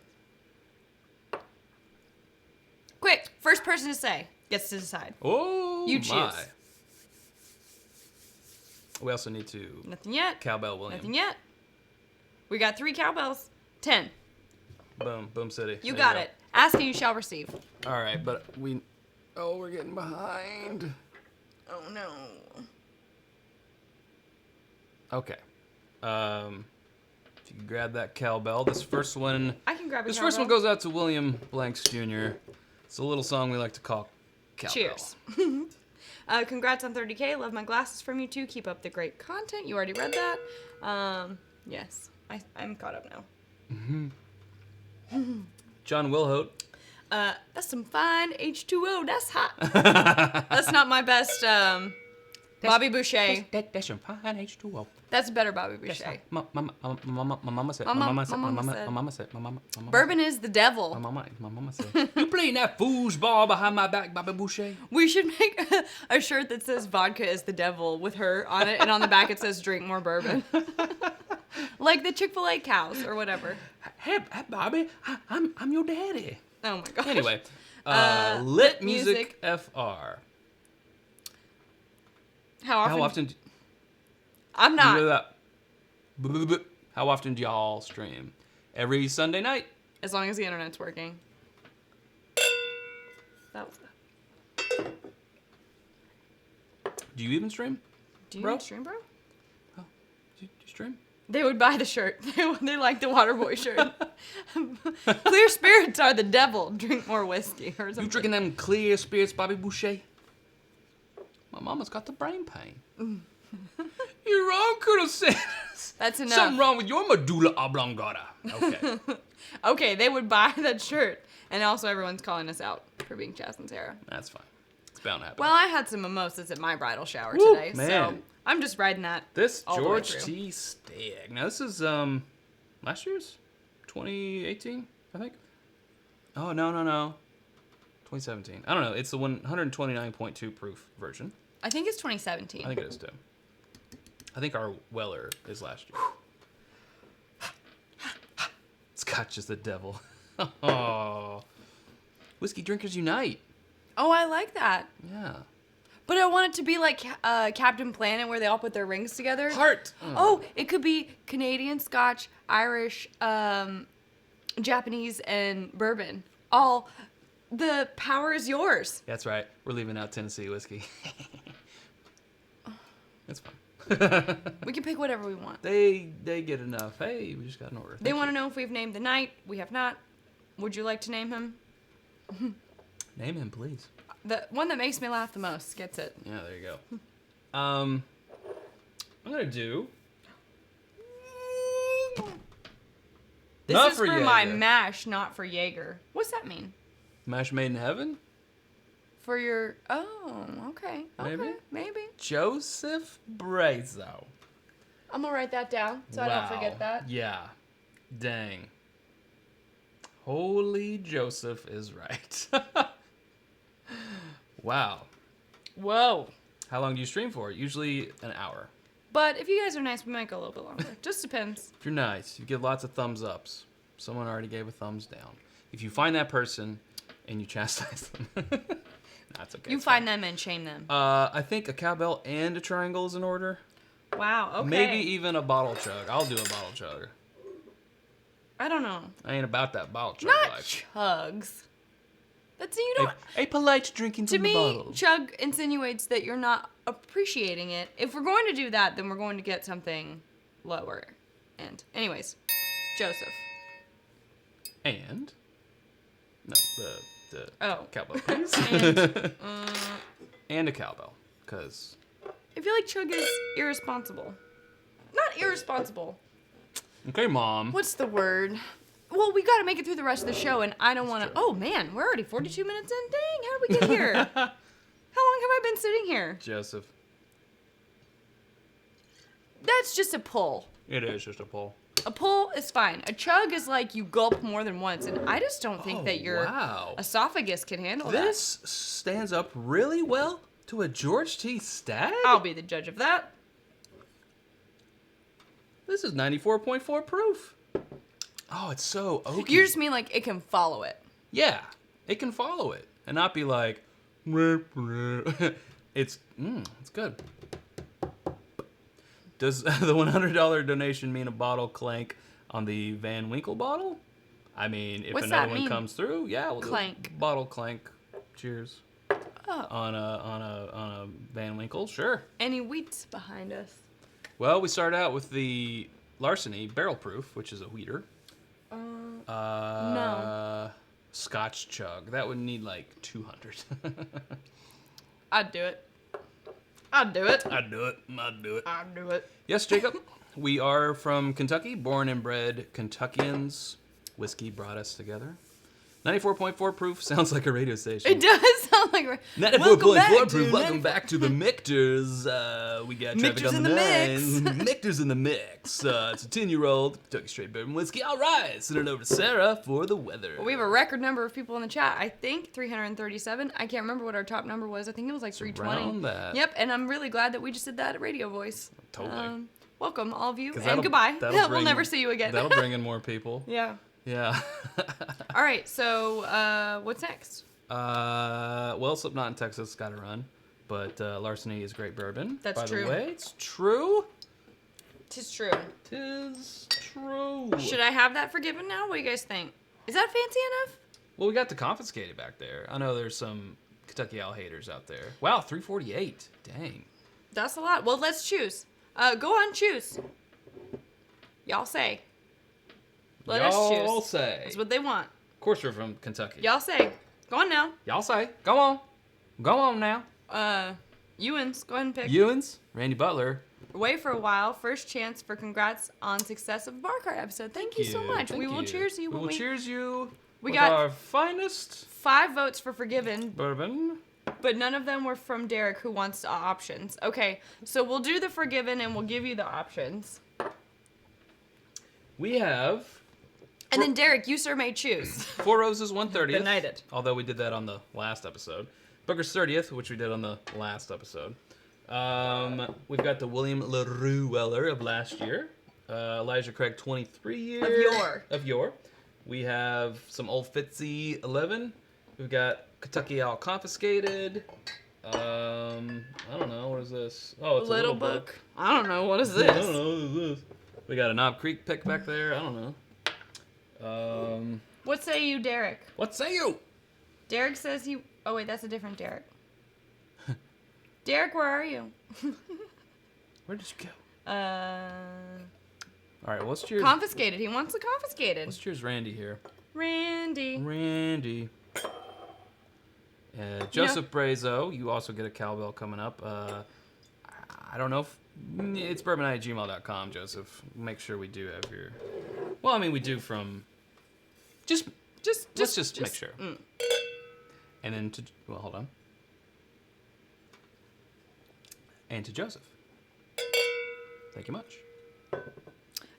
Quick, first person to say gets to decide. Oh, You choose. my. We also need to Nothing yet. cowbell William. Nothing yet. We got 3 cowbells. 10. Boom, boom city. You There got go. it. Ask and you shall receive. All right, but we're getting behind. Oh no. Okay. If you can grab that cowbell, this first one. I can grab a This cowbell. first one goes out to William Blanks Jr. It's a little song we like to call cowbell. Cheers. Congrats on 30K. Love my glasses from you too. Keep up the great content. You already read that. Yes. I'm caught up now. John Wilhote. That's some fine H2O. That's hot. That's not my best Bobby Boucher. That's some fine H2O. That's better Bobby Boucher. My mama said. My My mama mama said. said. Bourbon is the devil. My mama said. You playing that foosball behind my back, Bobby Boucher? We should make a shirt that says vodka is the devil with her on it, and on the back it says drink more bourbon. Like the Chick-fil-A cows or whatever. Hey, Bobby, I'm your daddy. Oh my gosh. Anyway, Lit Lit Music Music FR. How often? How often? I'm not. How often do y'all stream? Every Sunday night. As long as the internet's working. That was Do you even stream? Do you Bro? even stream, bro? Do you stream? They would buy the shirt. They like the Waterboy shirt. Clear spirits are the devil. Drink more whiskey or something. You drinking them clear spirits, Bobby Boucher? My mama's got the brain pain. You're wrong, Colonel Sanders. That's enough. Something wrong with your medulla oblongata. Okay. Okay, they would buy that shirt. And also everyone's calling us out for being Chaz and Sarah. That's fine. It's bound to happen. Well, I had some mimosas at my bridal shower Woo, today, man. so I'm just riding that. This all the way George through. T. Stagg. Now, this is last year's? 2018, I think? Oh, no. 2017. I don't know. It's the 129.2 proof version. I think it's 2017. I think it is, too. I think our Weller is last year. Scotch is the devil. Oh. Whiskey drinkers unite. Oh, I like that. Yeah. But I want it to be like Captain Planet, where they all put their rings together. Heart. Oh, it could be Canadian, Scotch, Irish, Japanese, and bourbon. All the power is yours. That's right. We're leaving out Tennessee whiskey. That's fine. We can pick whatever we want. They get enough. Hey, we just got an order. They want to know if we've named the night. We have not. Would you like to name him? Name him, please. The one that makes me laugh the most gets it. Yeah, there you go. I'm gonna do. This Not is for for my Jaeger. mash, not for Jaeger. What's that mean? Mash Made in Heaven? For your... Oh, okay. Maybe? Maybe. Joseph Brazo. I'm going to write that down so I don't forget that. Yeah. Dang. Holy Joseph is right. Wow. Whoa. How long do you stream for? Usually an hour. But if you guys are nice, we might go a little bit longer. Just depends. If you're nice, you give lots of thumbs ups. Someone already gave a thumbs down. If you find that person and you chastise them, that's okay. You it's find fine. them and shame them. I think a cowbell and a triangle is in order. Wow, okay. Maybe even a bottle chug. I'll do a bottle chugger. I don't know. I ain't about that bottle chug Not life. chugs. That's, you know... A polite drinking To from me, the bottle. chug insinuates that you're not appreciating it. If we're going to do that, then we're going to get something lower. And, anyways, Joseph. And no, the Oh. cowbell, please. And, And a cowbell, because I feel like chug is irresponsible. Not irresponsible. okay, Mom. What's the word? Well, we got to make it through the rest of the show, and I don't want to... Oh, man, we're already 42 minutes in. Dang, how did we get here? How long have I been sitting here? Joseph. That's just a pull. It is just a pull. A pull is fine. A chug is like you gulp more than once, and I just don't think that your wow. esophagus can handle This stands up really well to a George T. Stagg. that. I'll be the judge of that. This is 94.4 proof. Oh, it's so oaky. You just mean like it can follow it. Yeah, it can follow it and not be like, it's good. Does the $100 donation mean a bottle clank on the Van Winkle bottle? I mean, if What's another that one mean? comes through, yeah, we'll Clank. do a bottle clank. Cheers. Oh. On a Van Winkle, sure. Any wheats behind us? Well, we start out with the Larceny Barrel Proof, which is a wheater. No. Scotch chug. That would need like 200. I'd do it. I'd do it. I'd do it. I'd do it. I'd do it. Yes, Jacob. We are from Kentucky, born and bred Kentuckians. Whiskey brought us together. 94.4 proof sounds like a radio station. It does sound like... 94.4 proof. Welcome back to the Mictors. We got traffic Mictors on in the the lines. mix. Mictors in the mix. It's a 10-year-old Kentucky straight bourbon whiskey. All right, send it over to Sarah for the weather. We have a record number of people in the chat. I think 337. I can't remember what our top number was. I think it was like 320. around that. Yep, and I'm really glad that we just did that at Radio Voice. Totally. Welcome, all of you, 'Cause and that'll- goodbye. that'll We'll bring- never see you again. That'll bring in more people. Yeah. Yeah. All right, so what's next? Well, Slipknot in Texas got to run, but Larceny is great bourbon. That's by true. the way, it's true. Tis true. Tis true. Should I have that forgiven now? What do you guys think? Is that fancy enough? Well, we got to confiscate it back there. I know there's some Kentucky Owl haters out there. Wow, 348. Dang. That's a lot. Well, let's choose. Go on, choose. Y'all say. Let us choose. Y'all say. That's what they want. Of course, we're from Kentucky. Y'all say. Go on now. Y'all say. Go on. Go on now. Ewans, go ahead and pick. Ewans, Randy Butler, away for a while. First chance for congrats on success of Bar Cart episode. Thank you so much. Thank We will cheers you. We will cheers you. We with got our finest 5 votes for Forgiven, bourbon. but none of them were from Derek, who wants options. Okay, so we'll do the Forgiven and we'll give you the options. We have And then Derek, you sir may choose. Four Roses 130th. Benighted. Although we did that on the last episode. Booker's 30th, which we did on the last episode. We've got the William LaRue Weller of last year. Elijah Craig 23 year. Of yore. We have some Old Fitzy 11. We've got Kentucky Owl Confiscated. I don't know. What is this? Oh, it's a little book. I don't know. What is this? I don't know. What is this? We got a Knob Creek pick back there. I don't know. What say you, Derek? What say you? Derek says he... Oh, wait, that's a different Derek. Derek, where are you? Where did you go? All right, let's cheers. Confiscated. He wants the confiscated. Let's cheers Randy here. Randy. Joseph Brazo, you also get a cowbell coming up. I don't know if... It's bourbonnight@gmail.com, Joseph. Make sure we do have your... Well, I mean, we do from... Let's just make sure. And then to... Well, hold on. And to Joseph. Thank you much.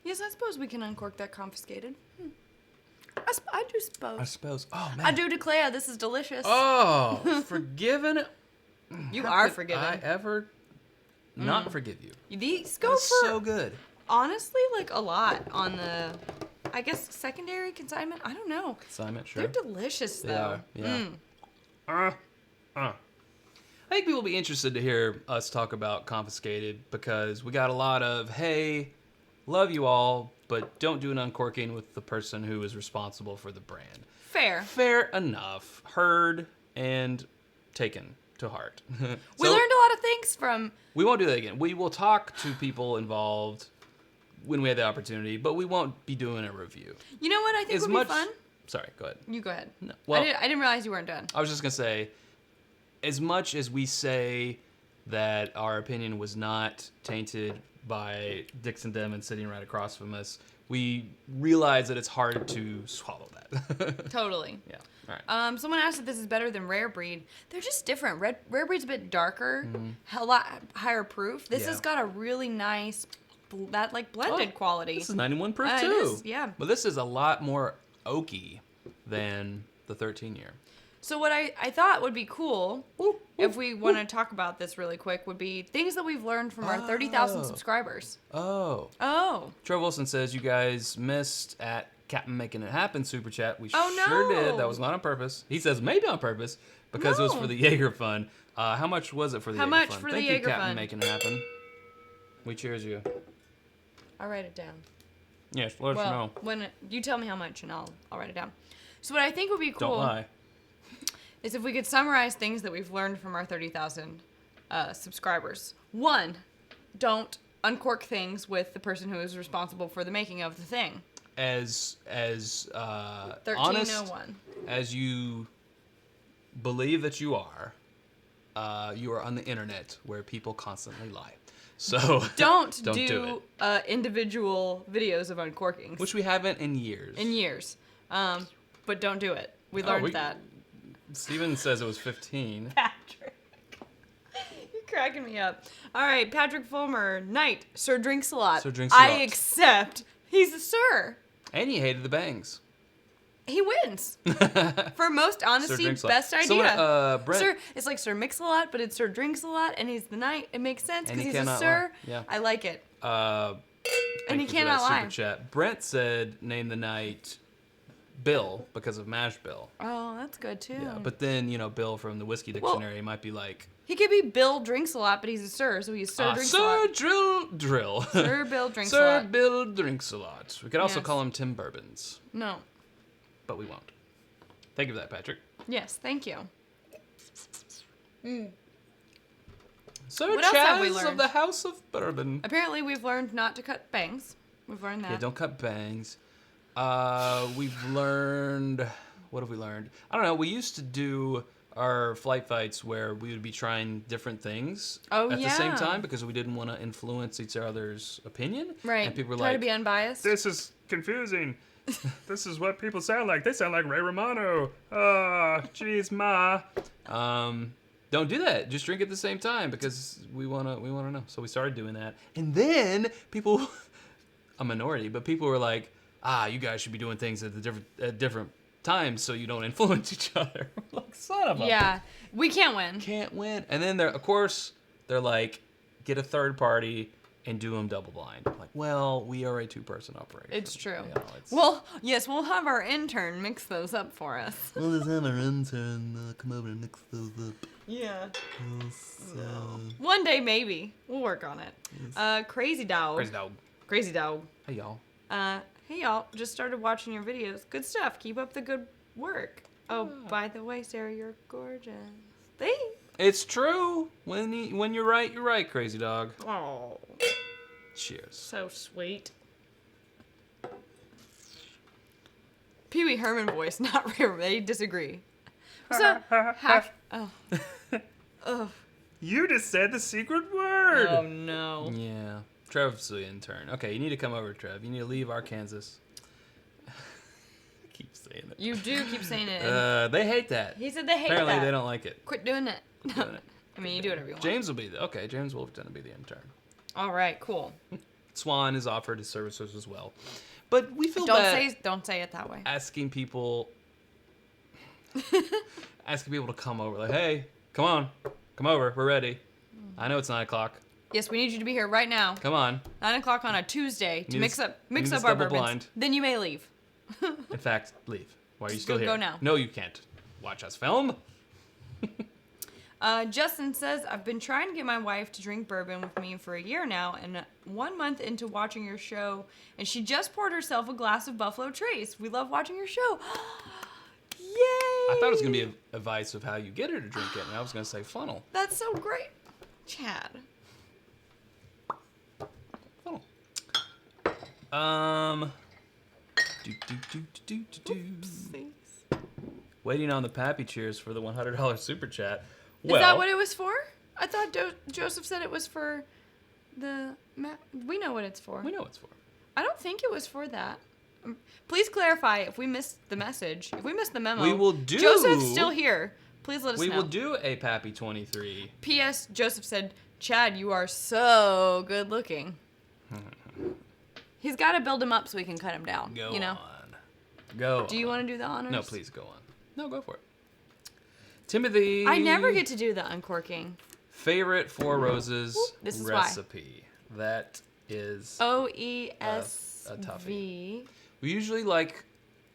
Yes, I suppose we can uncork that confiscated. I do suppose. I suppose. Oh, man. I do declare this is delicious. Oh, forgiven. You How are could forgiven. I ever not forgive you? These go That's for, so good. honestly, like a lot on the, I guess, secondary consignment. I don't know. Consignment, sure. They're delicious, though. They are, yeah. I think people will be interested to hear us talk about Confiscated because we got a lot of, hey, love you all, but don't do an uncorking with the person who is responsible for the brand. Fair. Fair enough. Heard and taken to heart. We learned a lot of things from... We won't do that again. We will talk to people involved when we have the opportunity, but we won't be doing a review. You know what I think would be fun? Sorry, go ahead. You go ahead. No, well, I didn't realize you weren't done. I was just going to say, as much as we say that our opinion was not tainted by Dixon Demon sitting right across from us, we realize that it's hard to swallow that. Totally. Yeah. All right. Someone asked if this is better than Rare Breed. They're just different. Rare Breed's a bit darker, a lot higher proof. This has got a really nice, blended quality. This is 91 proof too. It is, yeah. But this is a lot more oaky than the 13-year. So what I thought would be cool, if we want to talk about this really quick, would be things that we've learned from our 30,000 subscribers. Oh. Trevor Wilson says you guys missed at Captain Making It Happen super chat. We no. sure did. That was not on purpose. He says maybe on purpose because it was for the Jaeger Fund. How much was it for the Jaeger Fund? How much for the Jaeger Thank you, Captain Fund? Making It Happen. We cheers you. I'll write it down. Yes, let us know. When you tell me how much, and I'll write it down. So what I think would be cool. Don't lie. Is if we could summarize things that we've learned from our 30,000 subscribers. 1, don't uncork things with the person who is responsible for the making of the thing. As 1301. honest as you believe that you are on the internet where people constantly lie. So don't do individual videos of uncorkings. Which we haven't in years. But don't do it. We learned that. Steven says it was 15. Patrick. You're cracking me up. All right, Patrick Fulmer, Knight, Sir Drinks a Lot. Sir Drinks a Lot. I accept. He's a sir. And he hated the bangs. He wins. For most honesty, best idea. Someone, Brent, Sir, it's like Sir Mix a Lot, but it's Sir Drinks a Lot, and he's the Knight. It makes sense because he's a sir. Yeah. I like it. And he cannot lie. Super chat. Brent said name the Knight Bill because of Mash Bill. Oh, that's good too. Yeah, but then, Bill from the Whiskey Dictionary might be like... He could be Bill Drinks a Lot, but he's a sir, so he's Sir Drinks a Lot. Drill. Sir Bill Drinks a Lot. Sir Bill Drinks a Lot. We could also Yes. call him Tim Bourbons. No. But we won't. Thank you for that, Patrick. Yes, thank you. Sir What else have we Chaz learned? of the House of Bourbon. Apparently, we've learned not to cut bangs. We've learned that. Yeah, don't cut bangs. We've learned... What have we learned? I don't know. We used to do our flight fights where we would be trying different things Oh, at the same yeah. time because we didn't want to influence each other's opinion. Right. And people were Try like, to be unbiased. "This is confusing. This is what people sound like. They sound like Ray Romano. Ah, jeez, ma." Don't do that. Just drink at the same time because we wanna know. So we started doing that, and then people, a minority, but people were like, you guys should be doing things at different times so you don't influence each other. Like, son of a. Yeah. We can't win. Can't win. And then they're like, get a third party and do them double blind. Like, well, we are a 2-person operation. It's true. You know, Well, yes, we'll have our intern mix those up for us. We'll just have our intern come over and mix those up. Yeah. One day, maybe. We'll work on it. Crazy Dog. Crazy dog. Crazy Dog. Hey, y'all. Hey, y'all. Just started watching your videos. Good stuff. Keep up the good work. Oh, by the way, Sarah, you're gorgeous. Thanks. It's true. When you're right, crazy dog. Oh, Cheers. so sweet. Pee Wee Herman voice, not real. They disagree. So, oh. You just said the secret word. Oh, no. Yeah. Trev's the intern. Okay, you need to come over, Trev. You need to leave Arkansas. Keep saying it. You do keep saying it. They hate that. He said they hate Apparently that. they don't like it. Quit doing it. Doing it. I mean, you do whatever you want. James will be okay. James will pretend to be the intern. All right, cool. Swan has offered his services as well, but we feel bad Don't say it that way. asking people to come over. Like, hey, come over. We're ready. I know it's 9:00. Yes, we need you to be here right now. Come on. 9:00 on a Tuesday to Need mix this- up need this our double bourbons. blind. Then you may leave. In fact, leave. Why are you Just still go here? now. No, you can't. Watch us film. Justin says, I've been trying to get my wife to drink bourbon with me for a year now, and 1 month into watching your show, and she just poured herself a glass of Buffalo Trace. We love watching your show. Yay! I thought it was gonna be advice of how you get her to drink it, and I was gonna say funnel. That's so great. Chad. Funnel. Waiting on the Pappy Cheers for the $100 super chat. Is that what it was for? I thought Joseph said it was for the... We know what it's for. We know it's for. I don't think it was for that. Please clarify if we missed the message. If we missed the memo. We will do... Joseph's still here. Please let us know. We will do a Pappy 23. P.S. Joseph said, Chad, you are so good looking. He's got to build him up so we can cut him down. Go you know? on. Go Do you want to do the honors? No, please go on. No, go for it. Timothy. I never get to do the uncorking. Favorite Four Roses This is recipe. That is OESV. a toughie. We usually like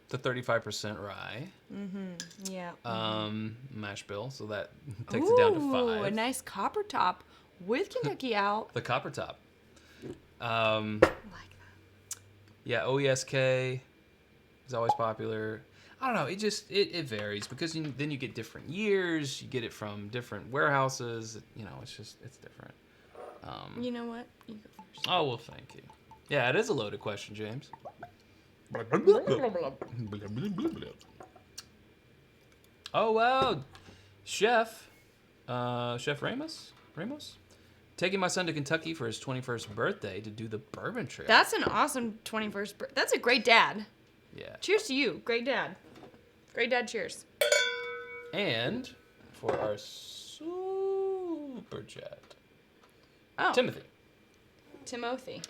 the 35% rye. Mm-hmm. Yeah. Mash bill, so that takes it down to 5. A nice copper top with Kentucky out. The copper top. I like that. Yeah, OESK is always popular. I don't know. It varies because then you get different years. You get it from different warehouses. It's different. You know what? You go first. Oh, well, thank you. Yeah, it is a loaded question, James. Oh, wow. Chef Ramos? Taking my son to Kentucky for his 21st birthday to do the bourbon trip. That's an awesome 21st birthday. That's a great dad. Yeah. Cheers to you. Great dad. Great dad, cheers. And for our super chat, Oh. Timothy. Timothy.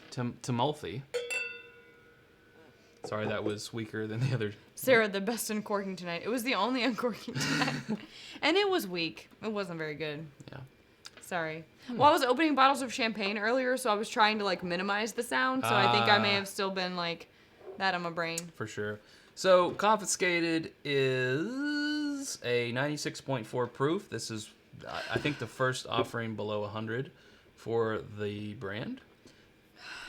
Sorry, that was weaker than the other. Sarah, the best uncorking tonight. It was the only uncorking tonight. And it was weak. It wasn't very good. Yeah. Sorry. Well, I was opening bottles of champagne earlier, so I was trying to, minimize the sound. So I think I may have still been, that on my brain. For sure. So, Confiscated is a 96.4 proof. This is, I think, the first offering below 100 for the brand.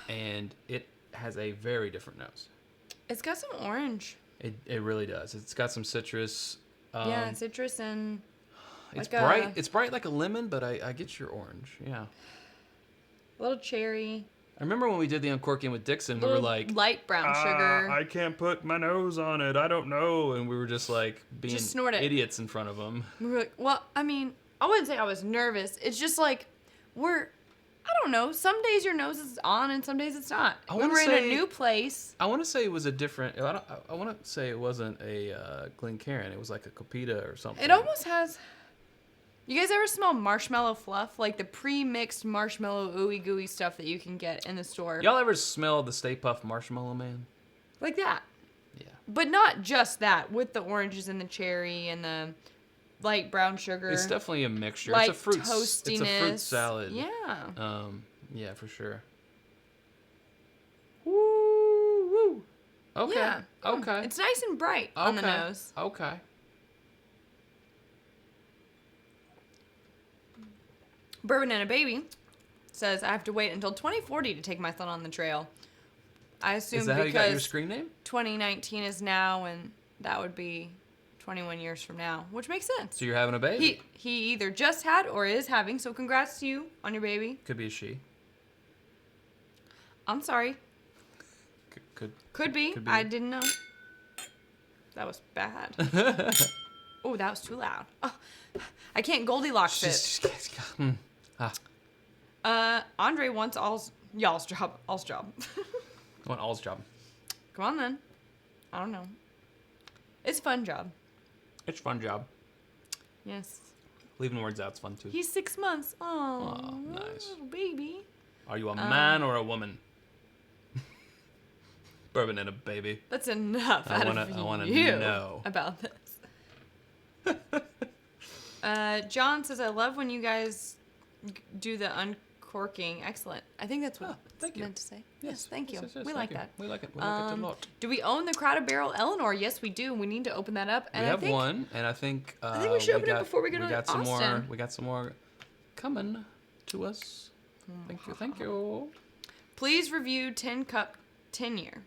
And it has a very different nose. It's got some orange. It really does. It's got some citrus. Yeah, citrus and... It's bright. It's bright like a lemon, but I get your orange. Yeah. A little cherry. I remember when we did the uncorking with Dixon, we were like, light brown sugar. I can't put my nose on it. I don't know. And we were just like being Just snort it. idiots in front of him. We were like, well, I mean, I wouldn't say I was nervous. It's just like, I don't know. Some days your nose is on and some days it's not. We were in a new place. I want to say it was a different, I want to say it wasn't a Glencairn. It was like a Copita or something. It almost has... You guys ever smell marshmallow fluff? Like the pre-mixed marshmallow ooey gooey stuff that you can get in the store. Y'all ever smell the Stay Puft Marshmallow Man? Like that. Yeah. But not just that. With the oranges and the cherry and the light brown sugar. It's definitely a mixture. Light It's a fruit toastiness. It's a fruit salad. Yeah. Yeah, for sure. Woo woo. Okay. Yeah. Okay. It's nice and bright on the nose. Okay. Bourbon and a Baby says, I have to wait until 2040 to take my son on the trail. I assume Is that how you got your because screen name? 2019 is now, and that would be 21 years from now, which makes sense. So you're having a baby? He either just had or is having, so congrats to you on your baby. Could be a she. I'm sorry. Could be. I didn't know. That was bad. Oh, that was too loud. Oh, I can't Goldilocks it. Andre wants y'all's job. All's job. I want all's job. Come on then. I don't know. It's a fun job. It's a fun job. Yes. Leaving words out's fun too. He's 6 months. Oh, nice. Little baby. Are you a man or a woman? Bourbon and a Baby. That's enough I want to know about this. John says, I love when you guys do the uncorking. Excellent. I think that's what it's meant to say. Yes, thank you. Yes, we like that. We like it. We like it a lot. Do we own the Crowded Barrel Eleanor? Yes, we do. We need to open that up. And we have one, and I think we should open it before we go to some Austin. more. We got some more coming to us. Thank you. Please review 10 Cup 10 Year.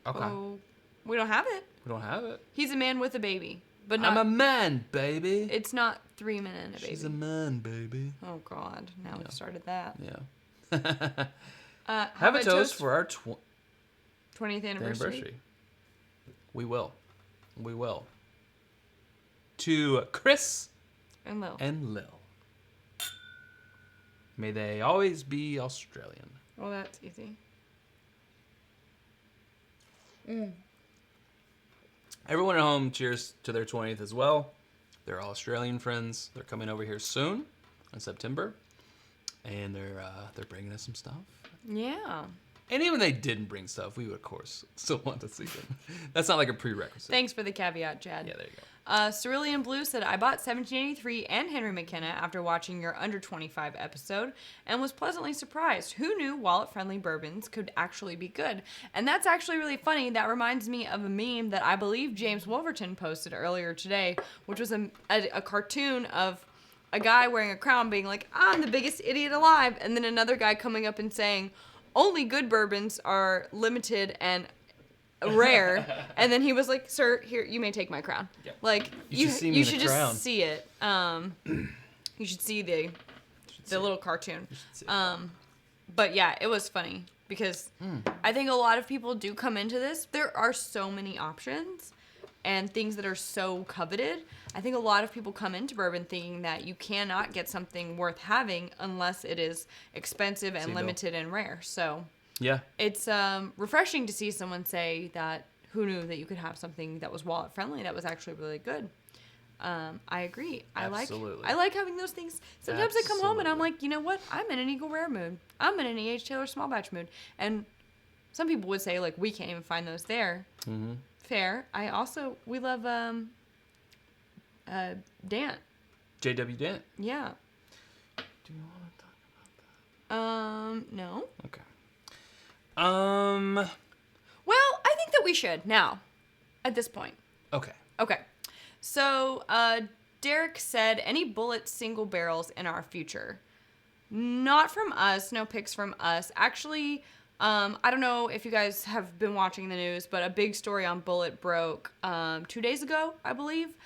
Okay. Oh, we don't have it. We don't have it. He's a man with a baby. But not, I'm a man, baby. It's not 3 men and a baby. She's a man, baby. Oh, God. Now we've started that. Yeah. Have a toast for our 20th anniversary. We will. We will. To Chris and Lil. May they always be Australian. Well, that's easy. Everyone at home, cheers to their 20th as well. They're all Australian friends. They're coming over here soon in September, and they're bringing us some stuff. Yeah. And even if they didn't bring stuff, we would of course still want to see them. That's not like a prerequisite. Thanks for the caveat, Chad. Yeah, there you go. Cerulean Blue said, I bought 1783 and Henry McKenna after watching your under 25 episode and was pleasantly surprised. Who knew wallet-friendly bourbons could actually be good? And that's actually really funny. That reminds me of a meme that I believe James Wolverton posted earlier today, which was a cartoon of a guy wearing a crown being like, I'm the biggest idiot alive. And then another guy coming up and saying, only good bourbons are limited and rare. And then he was like, sir, here, you may take my crown. Yeah. Like you should just see it. You should see the little cartoon. But yeah, it was funny because I think a lot of people do come into this. There are so many options and things that are so coveted. I think a lot of people come into bourbon thinking that you cannot get something worth having unless it is expensive and limited and rare. So yeah, it's refreshing to see someone say that who knew that you could have something that was wallet friendly that was actually really good. I agree. Absolutely. I like having those things. Sometimes I come home and I'm like, you know what? I'm in an Eagle Rare mood. I'm in an E.H. Taylor small batch mood. And some people would say like we can't even find those there. Mm-hmm. Fair. We love Dant. J.W. Dant. Yeah. Do you want to talk about that? No. Okay. Well, I think that we should now, at this point. Okay. So, Derek said, any Bullet single barrels in our future? Not from us. No picks from us. Actually, I don't know if you guys have been watching the news, but a big story on Bullet broke 2 days ago, I believe.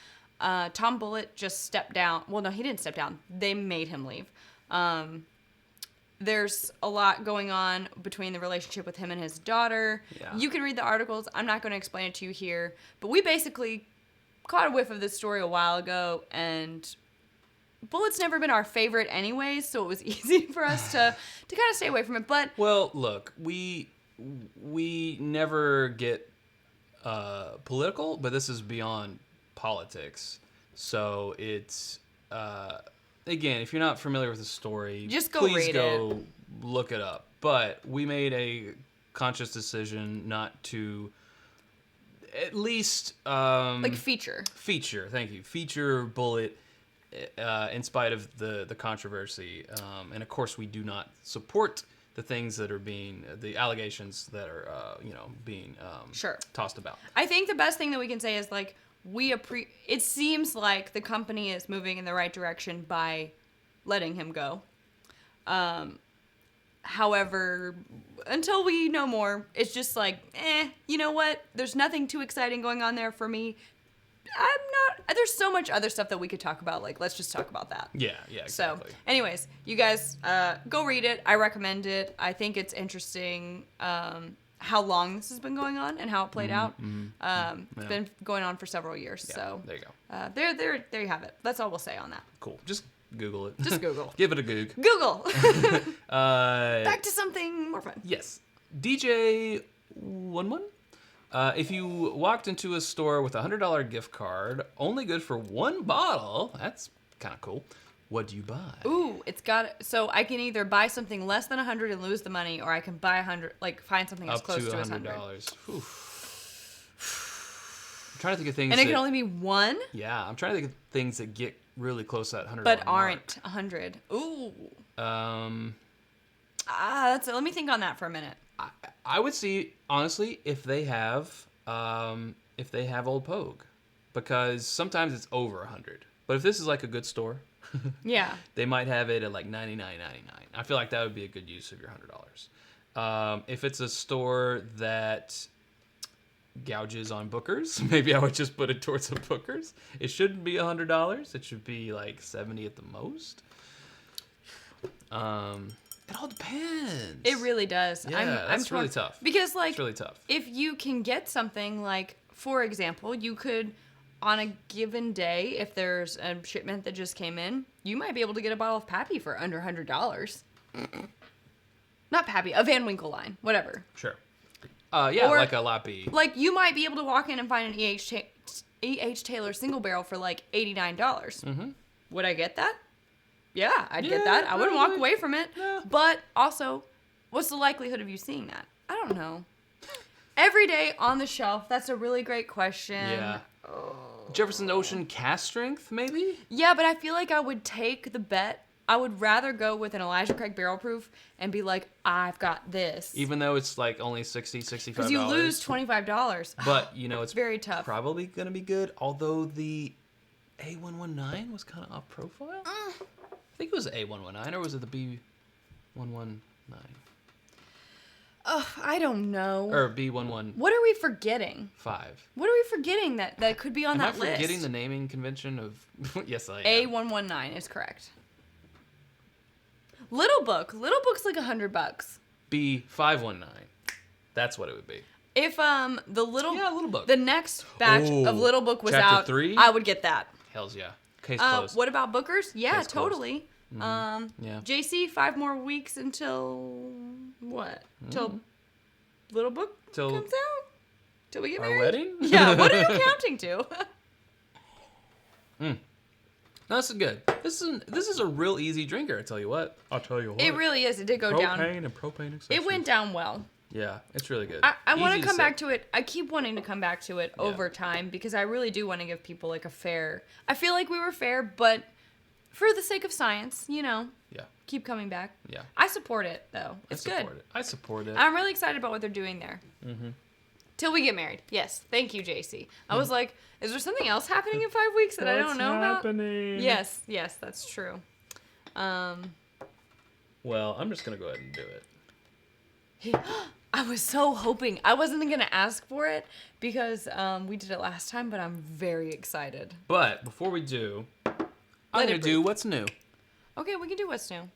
Tom Bullet just stepped down. Well, no, he didn't step down. They made him leave. there's a lot going on between the relationship with him and his daughter. Yeah. You can read the articles. I'm not going to explain it to you here. But we basically caught a whiff of this story a while ago, and Bullet's never been our favorite anyways, so it was easy for us to kind of stay away from it. But Well, look, we never get political, but this is beyond politics. So it's again, if you're not familiar with the story, Just go please read go look it up. But we made a conscious decision not to at least feature. Thank you, feature Bullet. In spite of the controversy, and of course we do not support the things that are the allegations that are being Sure. tossed about. I think the best thing that we can say is it seems like the company is moving in the right direction by letting him go. However, until we know more, it's just you know what? There's nothing too exciting going on there for me. There's so much other stuff that we could talk about. Let's just talk about that. Yeah, exactly. So, anyways, you guys go read it. I recommend it. I think it's interesting how long this has been going on and how it played out. It's been going on for several years. Yeah, so there you go. There you have it. That's all we'll say on that. Cool. Just Google it. Just Google. Give it a goog. Google. Uh, Back to something more fun. Yes. DJ 11? If you walked into a store with a $100 gift card, only good for one bottle, that's kind of cool. What do you buy? Ooh, so I can either buy something less than $100 and lose the money, or I can buy find something as close to $100. Whew. I'm trying to think of things. And it can only be one? Yeah, I'm trying to think of things that get really close to that $100 but mark. aren't 100. Ooh. Let me think on that for a minute. I would see, honestly, if they have Old Pogue, because sometimes it's over 100. But if this is a good store, yeah, they might have it at $99.99. I feel like that would be a good use of your $100. If it's a store that gouges on Bookers, maybe I would just put it towards the Bookers. It shouldn't be $100. It should be $70 at the most. It all depends. It really does. Yeah, that's really tough. Because it's really tough. If you can get something for example, you could, on a given day, if there's a shipment that just came in, you might be able to get a bottle of Pappy for under $100. Not Pappy, a Van Winkle line, whatever. Sure. Yeah, or, like a Lappy. You might be able to walk in and find an E.H. Taylor single barrel for $89. Mm-hmm. Would I get that? Yeah, I'd get that. I wouldn't walk away from it. No. But also, what's the likelihood of you seeing that? I don't know. Every day on the shelf, that's a really great question. Yeah. Jefferson Ocean cast strength, maybe? Yeah, but I feel like I would take the bet. I would rather go with an Elijah Craig barrel proof and be like, I've got this. Even though it's only $60, $65. Because you lose $25. But, it's very tough. Probably going to be good. Although the A119 was kind of off profile. I think it was the A119, or was it the B119? Oh, I don't know. Or B115. What are we forgetting? What are we forgetting that could be on that list? Am I forgetting the naming convention of... Yes, I am. A119 is correct. Little Book's $100. B519. That's what it would be. If Little Book. the next batch of Little Book was Chapter out, 3? I would get that. Hells yeah. Case closed. What about Booker's? Yeah, Case closed. totally. Yeah. JC, 5 more weeks until what? Till Little Book comes out? Till we get Our married? wedding? Yeah. What are you counting to? No, this is good. This is a real easy drinker. I'll tell you what. It really is. It did go down. Propane and propane accessories. It went down well. Yeah, it's really good. I want Easy to come sip. back to it. I keep wanting to come back to it over time because I really do want to give people a fair. I feel like we were fair, but for the sake of science, Yeah. keep coming back. Yeah. I support it though. It's good. I support it. I'm really excited about what they're doing there. Mm-hmm. Till we get married. Yes. Thank you, JC. I was like, is there something else happening in 5 weeks that I don't know about? Yes, that's true. Well, I'm just gonna go ahead and do it. I was so hoping. I wasn't going to ask for it because we did it last time, but I'm very excited. But before we do, I'm gonna do what's new. Okay, we can do what's new.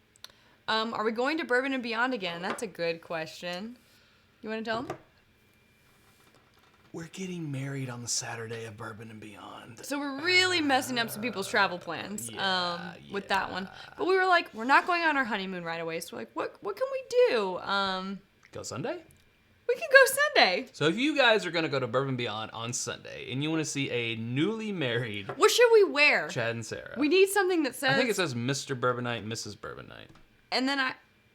Are we going to Bourbon and Beyond again? That's a good question. You want to tell them? We're getting married on the Saturday of Bourbon and Beyond. So we're really messing up some people's travel plans with that one. yeah. But we were like, we're not going on our honeymoon right away. So we're like, what can we do? Go Sunday? We can go Sunday. So if you guys are going to go to Bourbon Beyond on Sunday and you want to see a newly married What should we wear? Chad and Sarah. We need something that says... I think it says Mr. Bourbonnight, Mrs. Bourbonnight. And then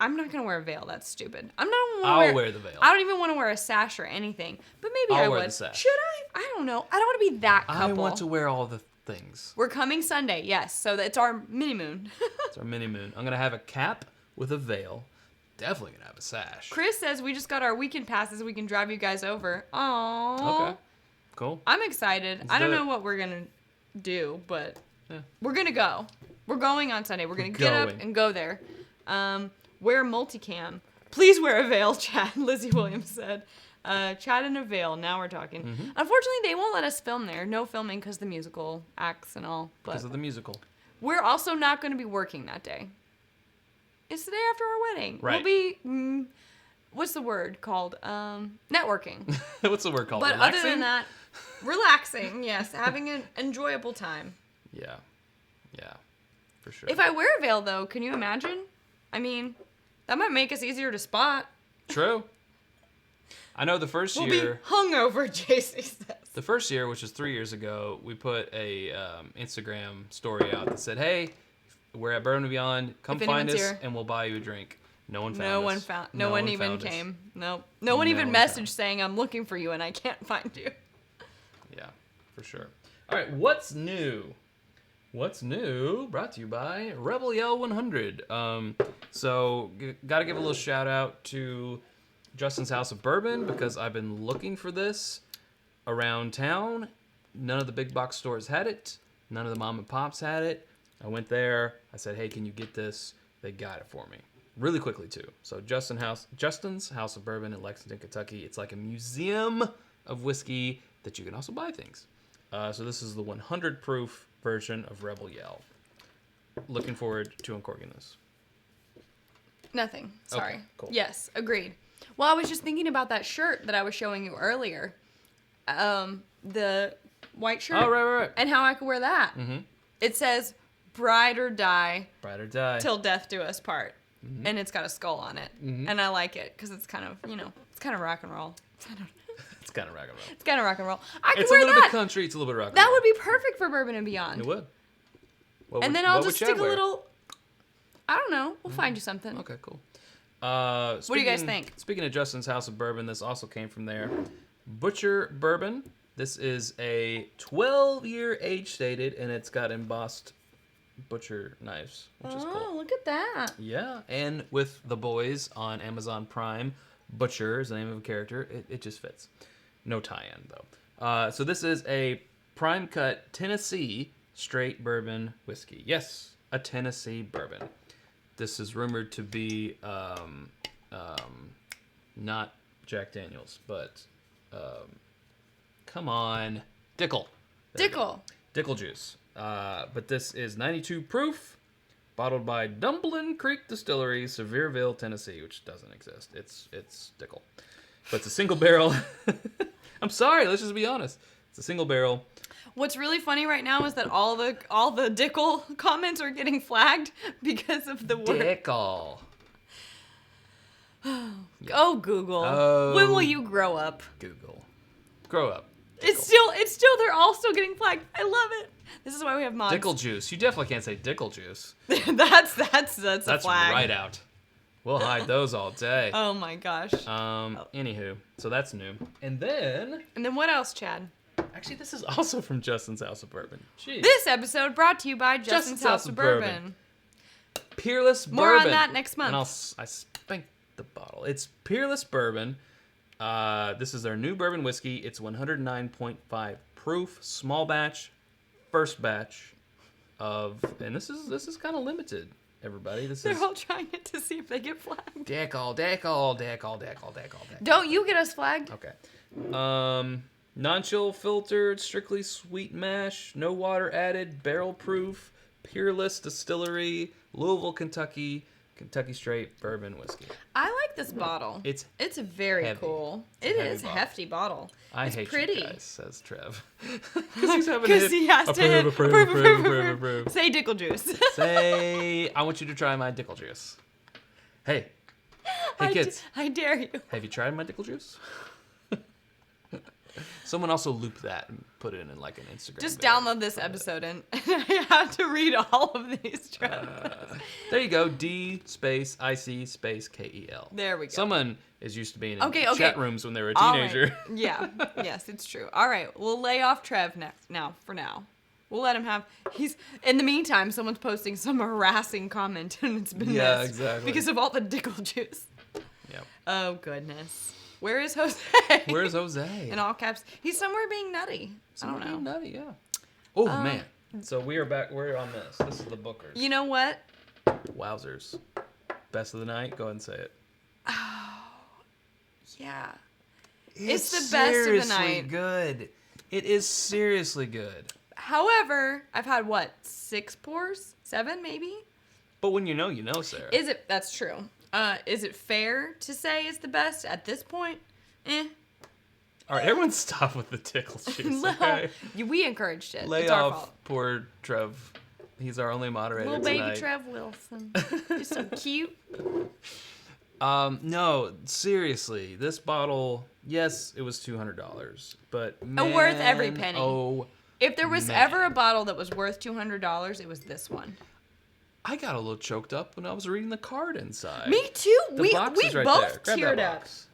I'm not going to wear a veil. That's stupid. I'm not gonna I'll wear the veil. I don't even want to wear a sash or anything. But maybe I'll I wear would. the sash. Should I? I don't know. I don't want to be that couple. I want to wear all the things. We're coming Sunday, yes. So it's our mini moon. It's our mini moon. I'm going to have a cap with a veil. Definitely going to have a sash. Chris says we just got our weekend passes. We can drive you guys over. Aww. Okay. Cool. I'm excited. Let's I don't do know it. what we're going to do, but Yeah. we're going to go. We're going on Sunday. We're going to get up going. and go there. Wear a multicam. Please wear a veil, Chad, Lizzie Williams said. Chad in a veil. Now we're talking. Mm-hmm. Unfortunately, they won't let us film there. No filming because the musical acts and all. But Because of the musical. we're also not going to be working that day. It's the day after our wedding. Right. We'll be, what's the word called? Networking. What's the word called? But Relaxing? other than that, relaxing, yes. Having an enjoyable time. Yeah. Yeah. For sure. If I wear a veil, though, can you imagine? I mean, that might make us easier to spot. True. I know the first We'll year... be hungover, JC says. The first year, which was 3 years ago, we put a Instagram story out that said, "Hey, we're at Bourbon and Beyond. Come If find us, anyone's here." and we'll buy you a drink." No one found us. No one even found us. came. Nope. No one even one found us. messaged saying, I'm looking for you and I can't find you. Yeah, for sure. All right, what's new? What's new? Brought to you by Rebel Yell 100. So, got to give a little shout out to Justin's House of Bourbon because I've been looking for this around town. None of the big box stores had it. None of the mom and pops had it. I went there. I said, "Hey, can you get this?" They got it for me really quickly too. So Justin's House of Bourbon in Lexington, Kentucky. It's like a museum of whiskey that you can also buy things. So this is the 100 proof version of Rebel Yell. Looking forward to uncorking this. Nothing. Sorry. Okay, cool. Yes, agreed. Well, I was just thinking about that shirt that I was showing you earlier. The white shirt. Oh, right. And how I could wear that. Mm-hmm. It says, bride or die, Bride or die. till death do us part. Mm-hmm. And it's got a skull on it. Mhm. And I like it because it's kind of, it's kind of rock and roll. It's kind of rock and roll. It's kind of rock and roll. I could It's a wear little that. bit country. It's a little bit rock and That roll. would be perfect for Bourbon and Beyond. It would. And then I'll just stick a little, I don't know. We'll find you something. Okay, cool. What do you guys think? Speaking of Justin's House of Bourbon, this also came from there. Butcher Bourbon. This is a 12-year age stated, and it's got embossed butcher knives, which is cool. Oh, look at that. Yeah, and with the boys on Amazon Prime, Butcher is the name of a character. It just fits. No tie-in, though. So this is a prime cut Tennessee straight bourbon whiskey. Yes, a Tennessee bourbon. This is rumored to be not Jack Daniels, but come on, Dickel. There you go. Dickel. Dickel juice. But this is 92 proof, bottled by Dumblin Creek Distillery, Sevierville, Tennessee, which doesn't exist. It's Dickel. But it's a single barrel. I'm sorry, let's just be honest. It's a single barrel. What's really funny right now is that all the Dickel comments are getting flagged because of the word. Dickel. Oh, Google. Oh. When will you grow up? Google. Grow up. It's still they're all still getting flagged. I love it. This is why we have mods. Dickel juice. You definitely can't say Dickel juice. that's a That's flag. right out. We'll hide those all day. Oh my gosh. Anywho, so that's new. And then, what else, Chad? actually, this is also from Justin's House of Bourbon. Jeez. This episode brought to you by Justin's House of Bourbon. Peerless More Bourbon. on that next month. And I spanked the bottle. It's Peerless Bourbon. This is their new bourbon whiskey. It's 109.5 proof, small batch, first batch of, and this is kind of limited. Everybody, They're all trying it to see if they get flagged. Deckle. Don't you get us flagged? Okay. Non-chill filtered, strictly sweet mash, no water added, barrel proof, Peerless Distillery, Louisville, Kentucky. Kentucky Straight Bourbon Whiskey. I like this bottle. It's very heavy. cool. It's It is a hefty bottle. I hate pretty. you guys, says Trev. Because he has to hit. approve. Say Dickle Juice. Say, I want you to try my Dickle Juice. Hey kids. I dare you. Have you tried my Dickle Juice? Someone also loop that and put it in like an Instagram. Just video. download this episode and I have to read all of these. There you go. D space IC space KEL. There we go. Someone is used to being in Okay. chat rooms when they were a All teenager. right. Yeah. Yes, it's true. All right. We'll lay off Trev for now. We'll let him have. In the meantime, someone's posting some harassing comment and it's been missed exactly. because of all the Dickle Juice. Yep. Oh goodness. Where is Jose? Where's Jose? In all caps. He's somewhere being nutty. I don't know. Being nutty, yeah. Oh man. So we are back. We're on this. This is the Bookers. You know what? Wowzers. Best of the night. Go ahead and say it. Yeah. It's the best of the night. Seriously good. It is seriously good. However, I've had 6 pours? 7 maybe? But when you know, Sarah. That's true. Is it fair to say it's the best at this point? All right, everyone stop with the tickle juice, okay? We encouraged it. Lay it's our off fault. poor Trev. He's our only moderator Little tonight. baby Trev Wilson. He's so cute. No, seriously, this bottle, yes, it was $200, but man, Worth every penny. Oh, If there was man. ever a bottle that was worth $200, it was this one. I got a little choked up when I was reading the card inside. Me too. The We box is right both there. Grab teared that up. box.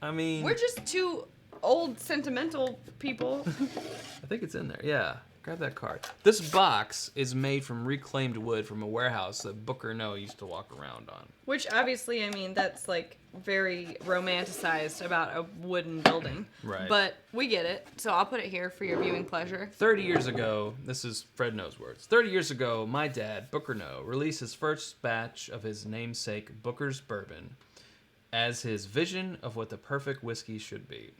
I mean, We're just two old sentimental people. I think it's in there. Yeah. Grab that card. This box is made from reclaimed wood from a warehouse that Booker No used to walk around on. Which obviously, I mean, that's like very romanticized about a wooden building. Right. But we get it. So I'll put it here for your viewing pleasure. 30 years ago, this is Fred No's words. 30 years ago, my dad, Booker No, released his first batch of his namesake Booker's Bourbon as his vision of what the perfect whiskey should be.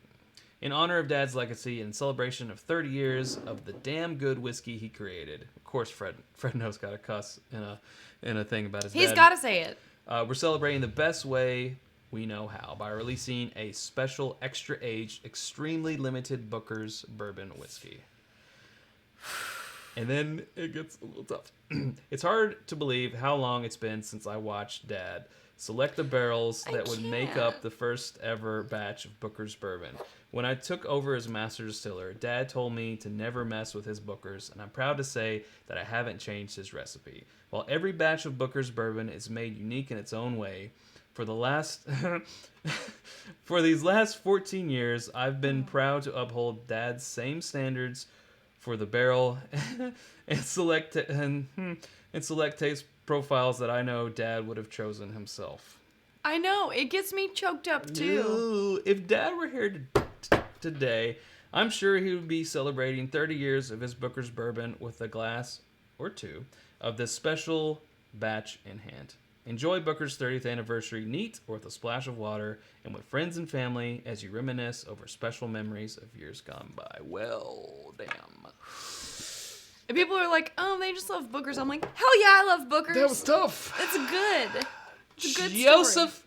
In honor of Dad's legacy and celebration of 30 years of the damn good whiskey he created. Of course, Fred No's got a cuss in a thing about his dad. He's got to say it. We're celebrating the best way we know how by releasing a special extra-aged, extremely limited Booker's Bourbon whiskey. And then it gets a little tough. It's hard to believe how long it's been since I watched Dad select the barrels that would make up the first ever batch of Booker's Bourbon. When I took over as master distiller, Dad told me to never mess with his Bookers, and I'm proud to say that I haven't changed his recipe. While every batch of Booker's Bourbon is made unique in its own way, for these last 14 years, I've been proud to uphold Dad's same standards for the barrel and select taste profiles that I know Dad would have chosen himself. I know. It gets me choked up, too. Ooh, if Dad were here today, I'm sure he would be celebrating 30 years of his Booker's Bourbon with a glass or two of this special batch in hand. Enjoy Booker's 30th anniversary neat or with a splash of water and with friends and family as you reminisce over special memories of years gone by. Well, damn. And people are like, oh, they just love Bookers. I'm like, hell yeah, I love Bookers. That was tough. It's good. It's a good Joseph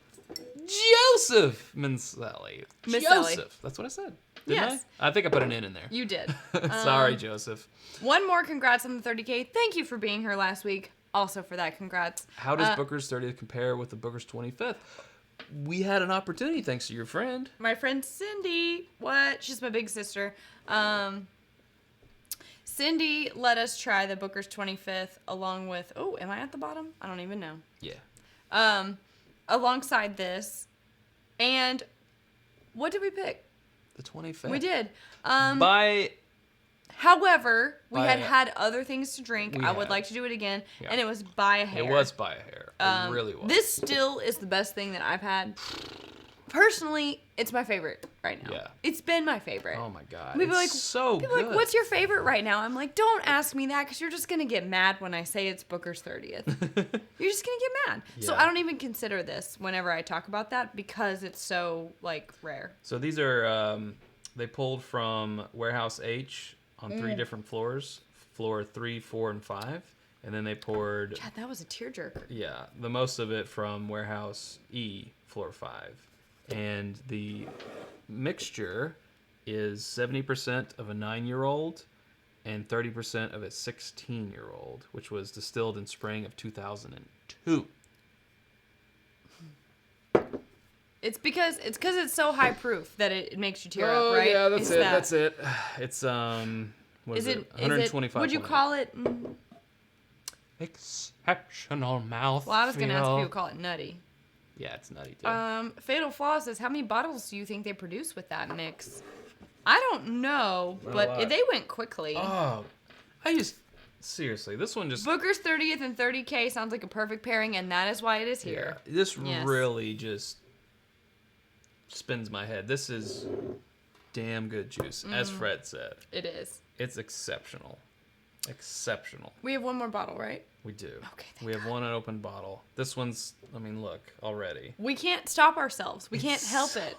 Mincelli. Mincelli. Joseph. That's what I said. Didn't Yes. I think I put an N in there. You did. Sorry, Joseph. One more congrats on the 30K. Thank you for being here last week. Also for that, congrats. How does Booker's 30th compare with the Booker's 25th? We had an opportunity thanks to your friend. My friend Cindy. What? She's my big sister. Cindy let us try the Booker's 25th along with... Oh, am I at the bottom? I don't even know. Yeah. Alongside this. And what did we pick? The 25th. We did. However, we had other things to drink. I would like to do it again. Yeah. And it was by a hair. It was by a hair. It really was. This still is the best thing that I've had. Personally, it's my favorite right now. Yeah. It's been my favorite. Oh my God. People it's like, so people good. like, what's your favorite right now? I'm like, don't ask me that because you're just going to get mad when I say it's Booker's 30th. You're just going to get mad. Yeah. So I don't even consider this whenever I talk about that because it's so, like, rare. So these are, they pulled from Warehouse H on 3 different floors, floor 3, 4, and 5. And then they poured, God, that was a tearjerker. yeah, the most of it from Warehouse E, floor 5. And the mixture is 70% of a 9-year-old and 30% of a 16-year-old, which was distilled in spring of 2002. It's because it's so high proof that it makes you tear up, right? Yeah, that's It's it. that. That's it. It's what is it? 125. Would you call it? Exceptional mouth. Well, I was gonna ask if you would call it nutty. Yeah, it's nutty too. Fatal Flaw says, how many bottles do you think they produce with that mix? I don't know, but they went quickly. Oh, seriously, this one just. Booker's 30th and 30K sounds like a perfect pairing, and that is why it is here. Yeah, this really just spins my head. This is damn good juice, as Fred said. It is. It's exceptional. Exceptional. We have one more bottle, right? We do. Okay, we have one unopened bottle. This one's, I mean, look, already. We can't stop ourselves. We can't help it.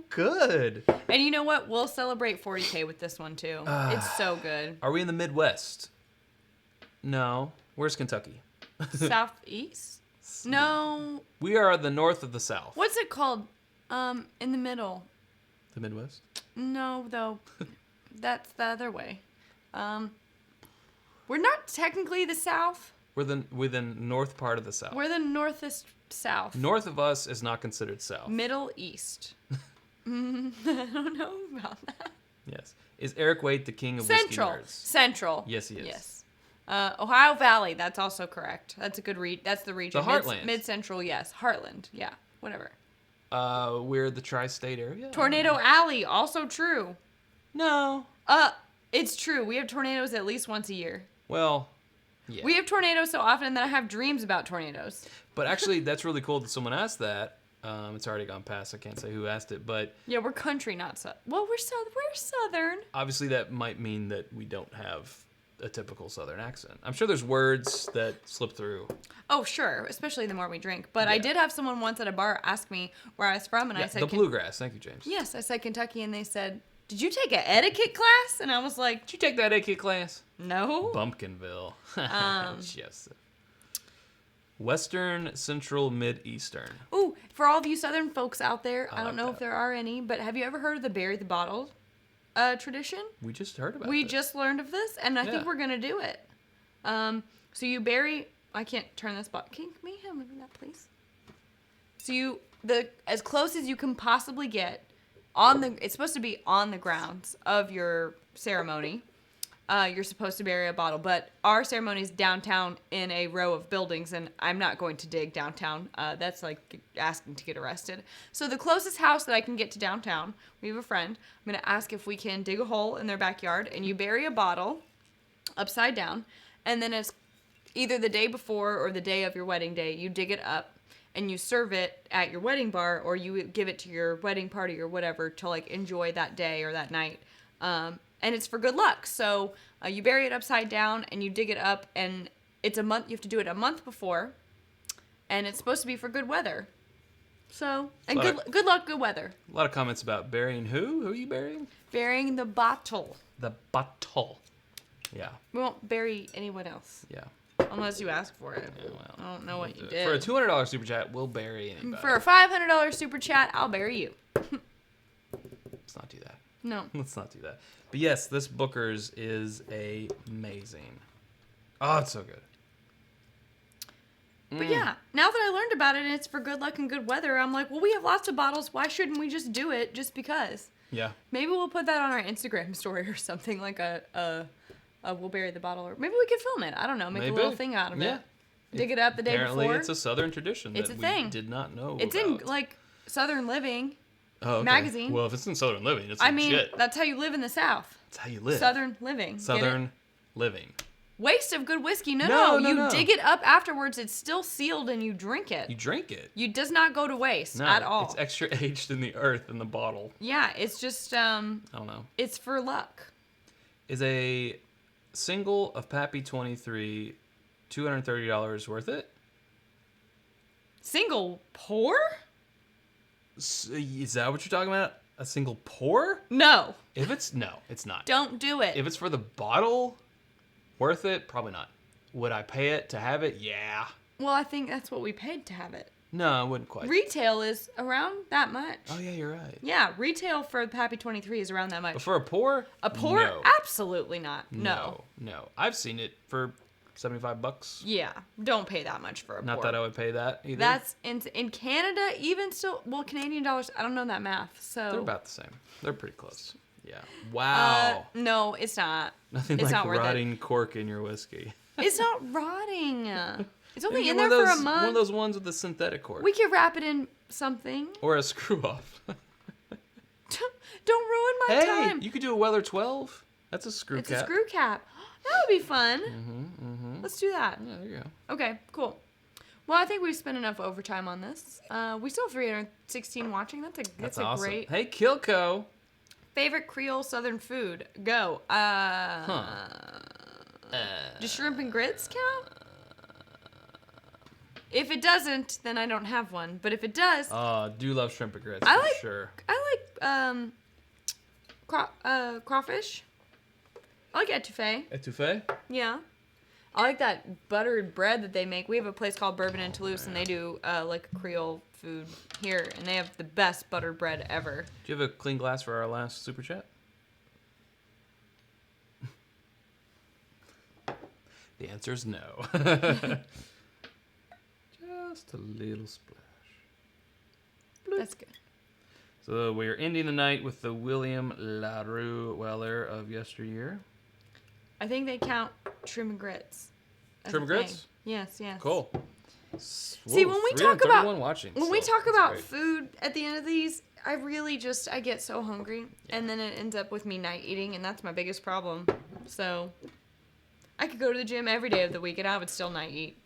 Good. And you know what? We'll celebrate 40K with this one, too. It's so good. Are we in the Midwest? No. Where's Kentucky? Southeast? No. We are the north of the South. What's it called? In the middle. The Midwest? No, though. That's the other way. We're not technically the South. We're the north part of the South. We're the northest South. North of us is not considered South. Middle East. I don't know about that. Yes. Is Eric Waite the king of whiskey nerds? Central. Yes, he is. Yes. Ohio Valley. That's also correct. That's a good That's the region. The Heartland. Mid-Central, yes. Heartland. Yeah. Whatever. We're the tri-state area. Tornado Alley. Also true. No. It's true. We have tornadoes at least once a year. Well, yeah. We have tornadoes so often that I have dreams about tornadoes. But actually, that's really cool that someone asked that. It's already gone past. I can't say who asked it, but yeah, we're country, not well, we're southern. Obviously, that might mean that we don't have a typical southern accent. I'm sure there's words that slip through. Oh, sure, especially the more we drink. But I did have someone once at a bar ask me where I was from, and I said the bluegrass. Thank you, James. Yes, I said Kentucky, and they said, "Did you take an etiquette class?" And I was like, "Did you take that etiquette class?" No. Bumpkinville. Yes. Western, Central, Mid-Eastern. Ooh, for all of you Southern folks out there, I don't know that. if there are any, but have you ever heard of the bury the bottle tradition? We just heard about We this. just learned of this, and I think we're going to do it. So you bury... I can't turn this bottle. Can you hand me that, please? So as close as you can possibly get it's supposed to be on the grounds of your ceremony. You're supposed to bury a bottle, but our ceremony is downtown in a row of buildings, and I'm not going to dig downtown. That's like asking to get arrested. So the closest house that I can get to downtown, we have a friend. I'm going to ask if we can dig a hole in their backyard, and you bury a bottle upside down, and then it's either the day before or the day of your wedding day, you dig it up, and you serve it at your wedding bar, or you give it to your wedding party or whatever to like enjoy that day or that night. And it's for good luck. So you bury it upside down and you dig it up, and it's a month. You have to do it a month before, and it's supposed to be for good weather. So and good luck, good weather. A lot of comments about burying who? Who are you burying? Burying the bottle. The bottle. Yeah. We won't bury anyone else. Yeah. Unless you ask for it. Yeah, well, I don't know what you did. For a $200 super chat, we'll bury anybody. For a $500 super chat, I'll bury you. Let's not do that. No. Let's not do that. But yes, this Booker's is amazing. Oh, it's so good. But yeah, now that I learned about it and it's for good luck and good weather, I'm like, well, we have lots of bottles. Why shouldn't we just do it just because? Yeah. Maybe we'll put that on our Instagram story or something, like we'll bury the bottle, or maybe we could film it. I don't know, make a little thing out of it. Dig it up the day Apparently before. it's a Southern tradition It's that a thing. we did not know It's about. in like Southern Living Oh, magazine. Well, if it's in Southern Living, it's I legit. mean, that's how you live in the South. That's how you live. Southern Living. Southern Living. Waste of good whiskey. No, No, you no. dig it up afterwards. It's still sealed and you drink it. You drink it. You does not go to waste No, at all. It's extra aged in the earth in the bottle. Yeah, it's just I don't know. it's for luck. Is a single of Pappy 23 $230 worth it? Single pour? Is that what you're talking about? A single pour? No. If it's no, it's not. Don't do it. If it's for the bottle, worth it? Probably not. Would I pay it to have it? Yeah. Well, I think that's what we paid to have it. No, I wouldn't quite. Retail is around that much. Oh, yeah, you're right. Yeah, retail for the Pappy 23 is around that much. But for a pour? A pour? No. Absolutely not. No. No. I've seen it for $75. Yeah, don't pay that much for a pour. Not that I would pay that either. That's in Canada, even still. Well, Canadian dollars. I don't know that math. So They're about the same. They're pretty close. Yeah. Wow. No, it's not. Nothing it's like not worth rotting cork in your whiskey. It's not rotting. It's only Maybe in one there of for those- a month. One of those ones with the synthetic cork. We could wrap it in something. Or a screw off. Don't ruin my Hey, time. you could do a Weller 12. That's a screw It's cap. a screw cap. That would be fun. Let's do that. Yeah, there you go. Okay, cool. Well, I think we've spent enough overtime on this. We still have 316 watching. That's a awesome. great Hey, Kilco. favorite Creole Southern food. Go. Do shrimp and grits count? If it doesn't, then I don't have one. But if it does, Do love shrimp and grits I for like sure. crawfish. I like etouffee. Etouffee? Yeah. I like that buttered bread that they make. We have a place called Bourbon in Toulouse, and they do like Creole food here, and they have the best buttered bread ever. Do you have a clean glass for our last super chat? The answer is no. Just a little splash. Bloop. That's good. So we're ending the night with the William LaRue Weller of yesteryear. I think they count shrimp and grits. as Shrimp and a grits? thing. Yes, yes. Cool. See, when we talk about watching, when we so talk that's about great. food at the end of these, I really just I get so hungry, and then it ends up with me night eating, and that's my biggest problem. So I could go to the gym every day of the week, and I would still night eat.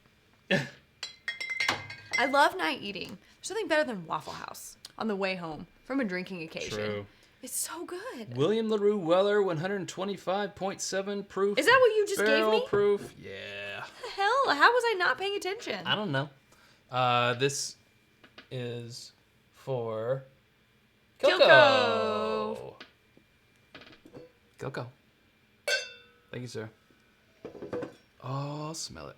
I love night eating. There's something better than Waffle House on the way home from a drinking occasion. True. It's so good. William LaRue Weller, 125.7 proof. Is that what you just gave barrel me? proof. Yeah. What the hell? How was I not paying attention? I don't know. This is for Kilco. Kilco. Thank you, sir. Oh, smell it.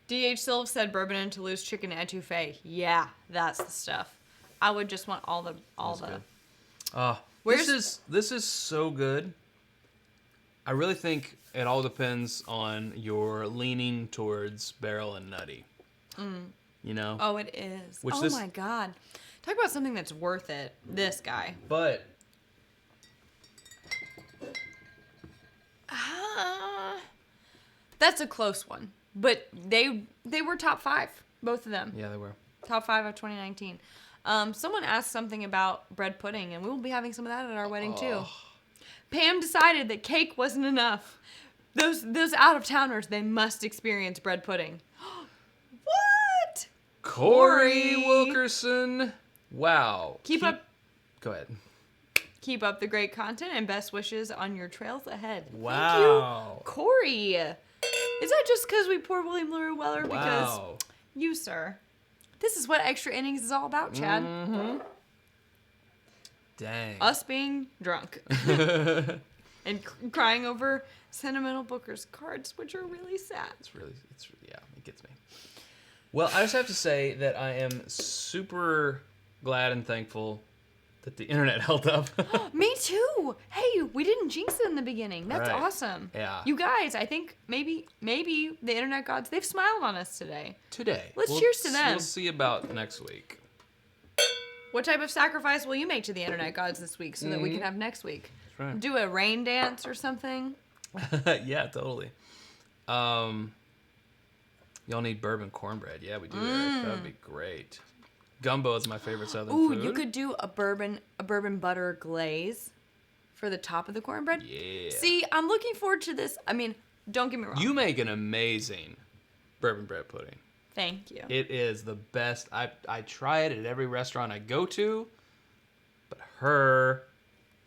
D.H. Silv said bourbon and Toulouse chicken etouffee. Yeah, that's the stuff. I would just want all the. Good. This is so good. I really think it all depends on your leaning towards barrel and nutty. You know? Oh, it is. Which oh this- my god. Talk about something that's worth it. This guy. But That's a close one. But they were top 5, both of them. yeah, they were. Top 5 of 2019. Someone asked something about bread pudding, and we will be having some of that at our wedding too. Pam decided that cake wasn't enough. Those out-of-towners, they must experience bread pudding. What? Corey Wilkerson. Wow. Keep up Go ahead. the great content and best wishes on your trails ahead. Wow. Thank you, Corey. Is that just because we poured William LaRue Weller? Because Wow. you, sir, this is what Extra Innings is all about, Chad. Mm-hmm. Dang. Us being drunk and crying over sentimental Booker's cards, which are really sad. Yeah, it gets me. Well, I just have to say that I am super glad and thankful that the internet held up. Me too. Hey, we didn't jinx it in the beginning. That's Right. awesome. Yeah. You guys, I think maybe the internet gods, they've smiled on us today. Today. Let's cheers to them. We'll see about next week. What type of sacrifice will you make to the internet gods this week so that we can have next week? That's right. Do a rain dance or something? Yeah, totally. Y'all need bourbon cornbread. Yeah, we do. Eric. That would be great. Gumbo is my favorite southern Ooh, food. you could do a bourbon butter glaze for the top of the cornbread. Yeah. See, I'm looking forward to this. I mean, don't get me wrong. You make an amazing bourbon bread pudding. Thank you. It is the best. I try it at every restaurant I go to, but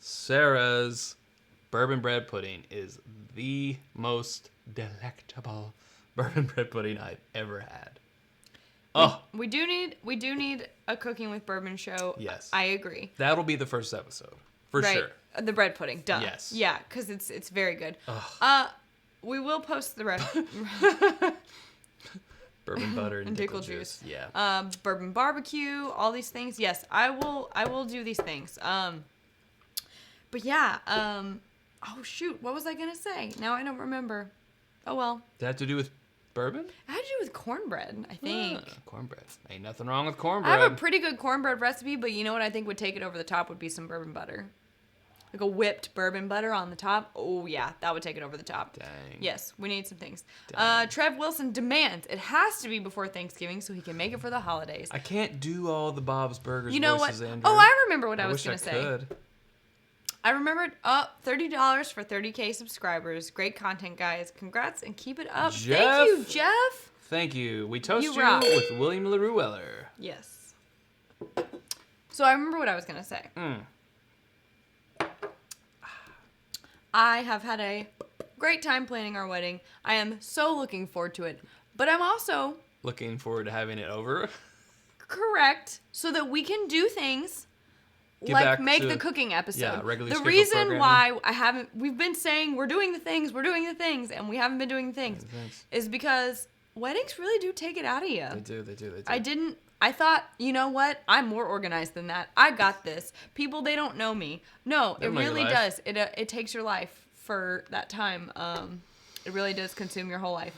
Sarah's bourbon bread pudding is the most delectable bourbon bread pudding I've ever had. Oh, We do need a cooking with bourbon show. Yes. I agree. that'll be the first episode for Right. sure. The bread pudding, duh. Yes. Yeah, because it's very good. We will post the rest. Bourbon butter and Dickle dickle juice. juice. Yeah. Bourbon barbecue, all these things. Yes, I will do these things. But yeah, oh shoot, what was I gonna say? Now I don't remember. Oh well. Did that have to do with bourbon? It had to do with cornbread, I think. Cornbread. Ain't nothing wrong with I cornbread. have a pretty good cornbread recipe, but you know what I think would take it over the top would be some bourbon butter. Like a whipped bourbon butter on the top. Oh yeah, that would take it over the top. Dang. Yes, we need some things. Dang. Trev Wilson demands it has to be before Thanksgiving so he can make it for the holidays. I can't do all the Bob's Burgers You know what? voices, Andrew. Oh, I remember what I was wish going to say. Could. I remembered $30 for 30K subscribers. Great content, guys. Congrats and keep it up. Jeff? Thank you, Jeff. Thank you. We toast you rock. with William LaRue Weller. Yes. So I remember what I was going to say. I have had a great time planning our wedding. I am so looking forward to it. But I'm also Looking forward to having it over. correct so that we can do things Get like back make to- the cooking episode. yeah, regularly the scheduled reason programming. why we've been saying we're doing the things, and we haven't been doing the things, Thanks. is because weddings really do take it out of you. They do. I thought, you know what? I'm more organized than that. I got this. People, they don't know me. No, They it don't know your really life. does. It takes your life for that time. It really does consume your whole life.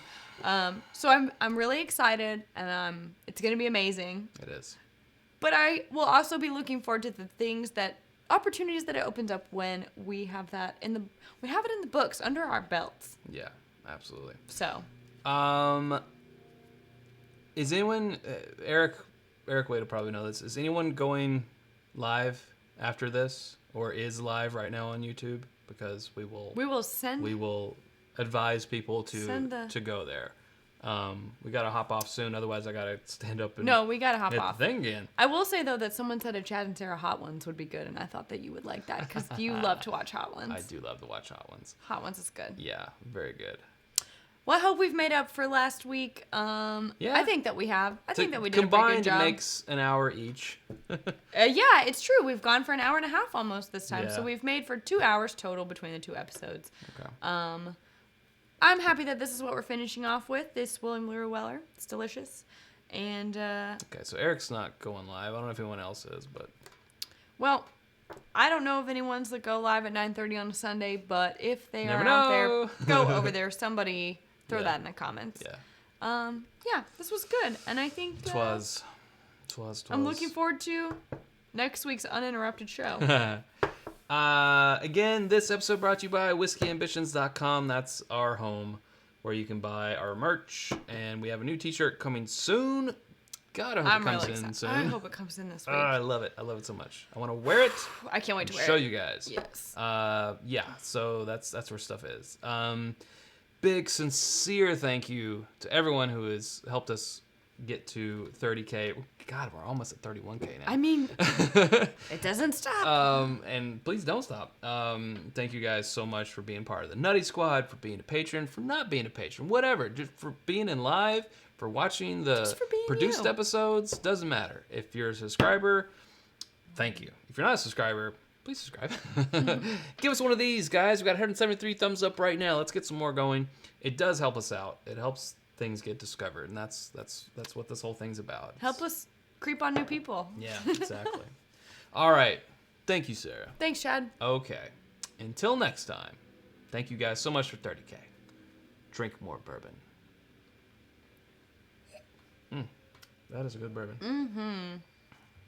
So I'm really excited, and it's gonna be amazing. It is. But I will also be looking forward to the opportunities that it opens up when we have it in the books under our belts. Yeah, absolutely. So. Is anyone Eric Wade will probably know this. Is anyone going live after this, or is live right now on YouTube? Because we will advise people to go there. We gotta hop off soon, otherwise I gotta stand up and We gotta hop hit off. the thing again. I will say though that someone said a Chad and Sarah Hot Ones would be good, and I thought that you would like that because you love to watch Hot Ones. I do love to watch Hot Ones. Hot Ones is good. Yeah, very good. Well, I hope we've made up for last week. Yeah. I think that we have. I think that we did a pretty combined good job. it makes an hour each. Yeah, it's true. We've gone for an hour and a half almost this time, Yeah. so we've made for 2 hours total between the two episodes. Okay. I'm happy that this is what we're finishing off with. This William LaRue Weller. It's delicious. And, Okay, so Eric's not going live. I don't know if anyone else is, but well, I don't know if anyone's that go live at 9:30 on a Sunday, but if they Never are out know. there, go over there. Somebody throw Yeah. that in the comments. yeah, Yeah, this was good. And I think twas. I'm looking forward to next week's uninterrupted show. Again, this episode brought to you by whiskeyambitions.com. That's our home where you can buy our merch, and we have a new t-shirt coming soon. God, I hope I'm it comes really in excited. soon. I hope it comes in this week. I love it. I love it so much. I want to wear it. I can't wait to wear Show it. you guys. Yes. Yeah. So that's where stuff is. Big sincere thank you to everyone who has helped us get to 30K. God, we're almost at 31K now. I mean, it doesn't stop. And please don't stop. Thank you guys so much for being part of the Nutty Squad, for being a patron, for not being a patron, whatever. Just for being in live, for watching the Just for being produced you. episodes. Doesn't matter. If you're a subscriber, thank you. If you're not a subscriber, please subscribe. Give us one of these, guys. We got 173 thumbs up right now. Let's get some more going. It does help us out. It helps things get discovered, and that's what this whole thing's about. Help us creep on new people. Yeah, exactly. All right. Thank you, Sarah. Thanks, Chad. Okay. Until next time, thank you guys so much for 30K. Drink more bourbon. That is a good bourbon. Mm-hmm.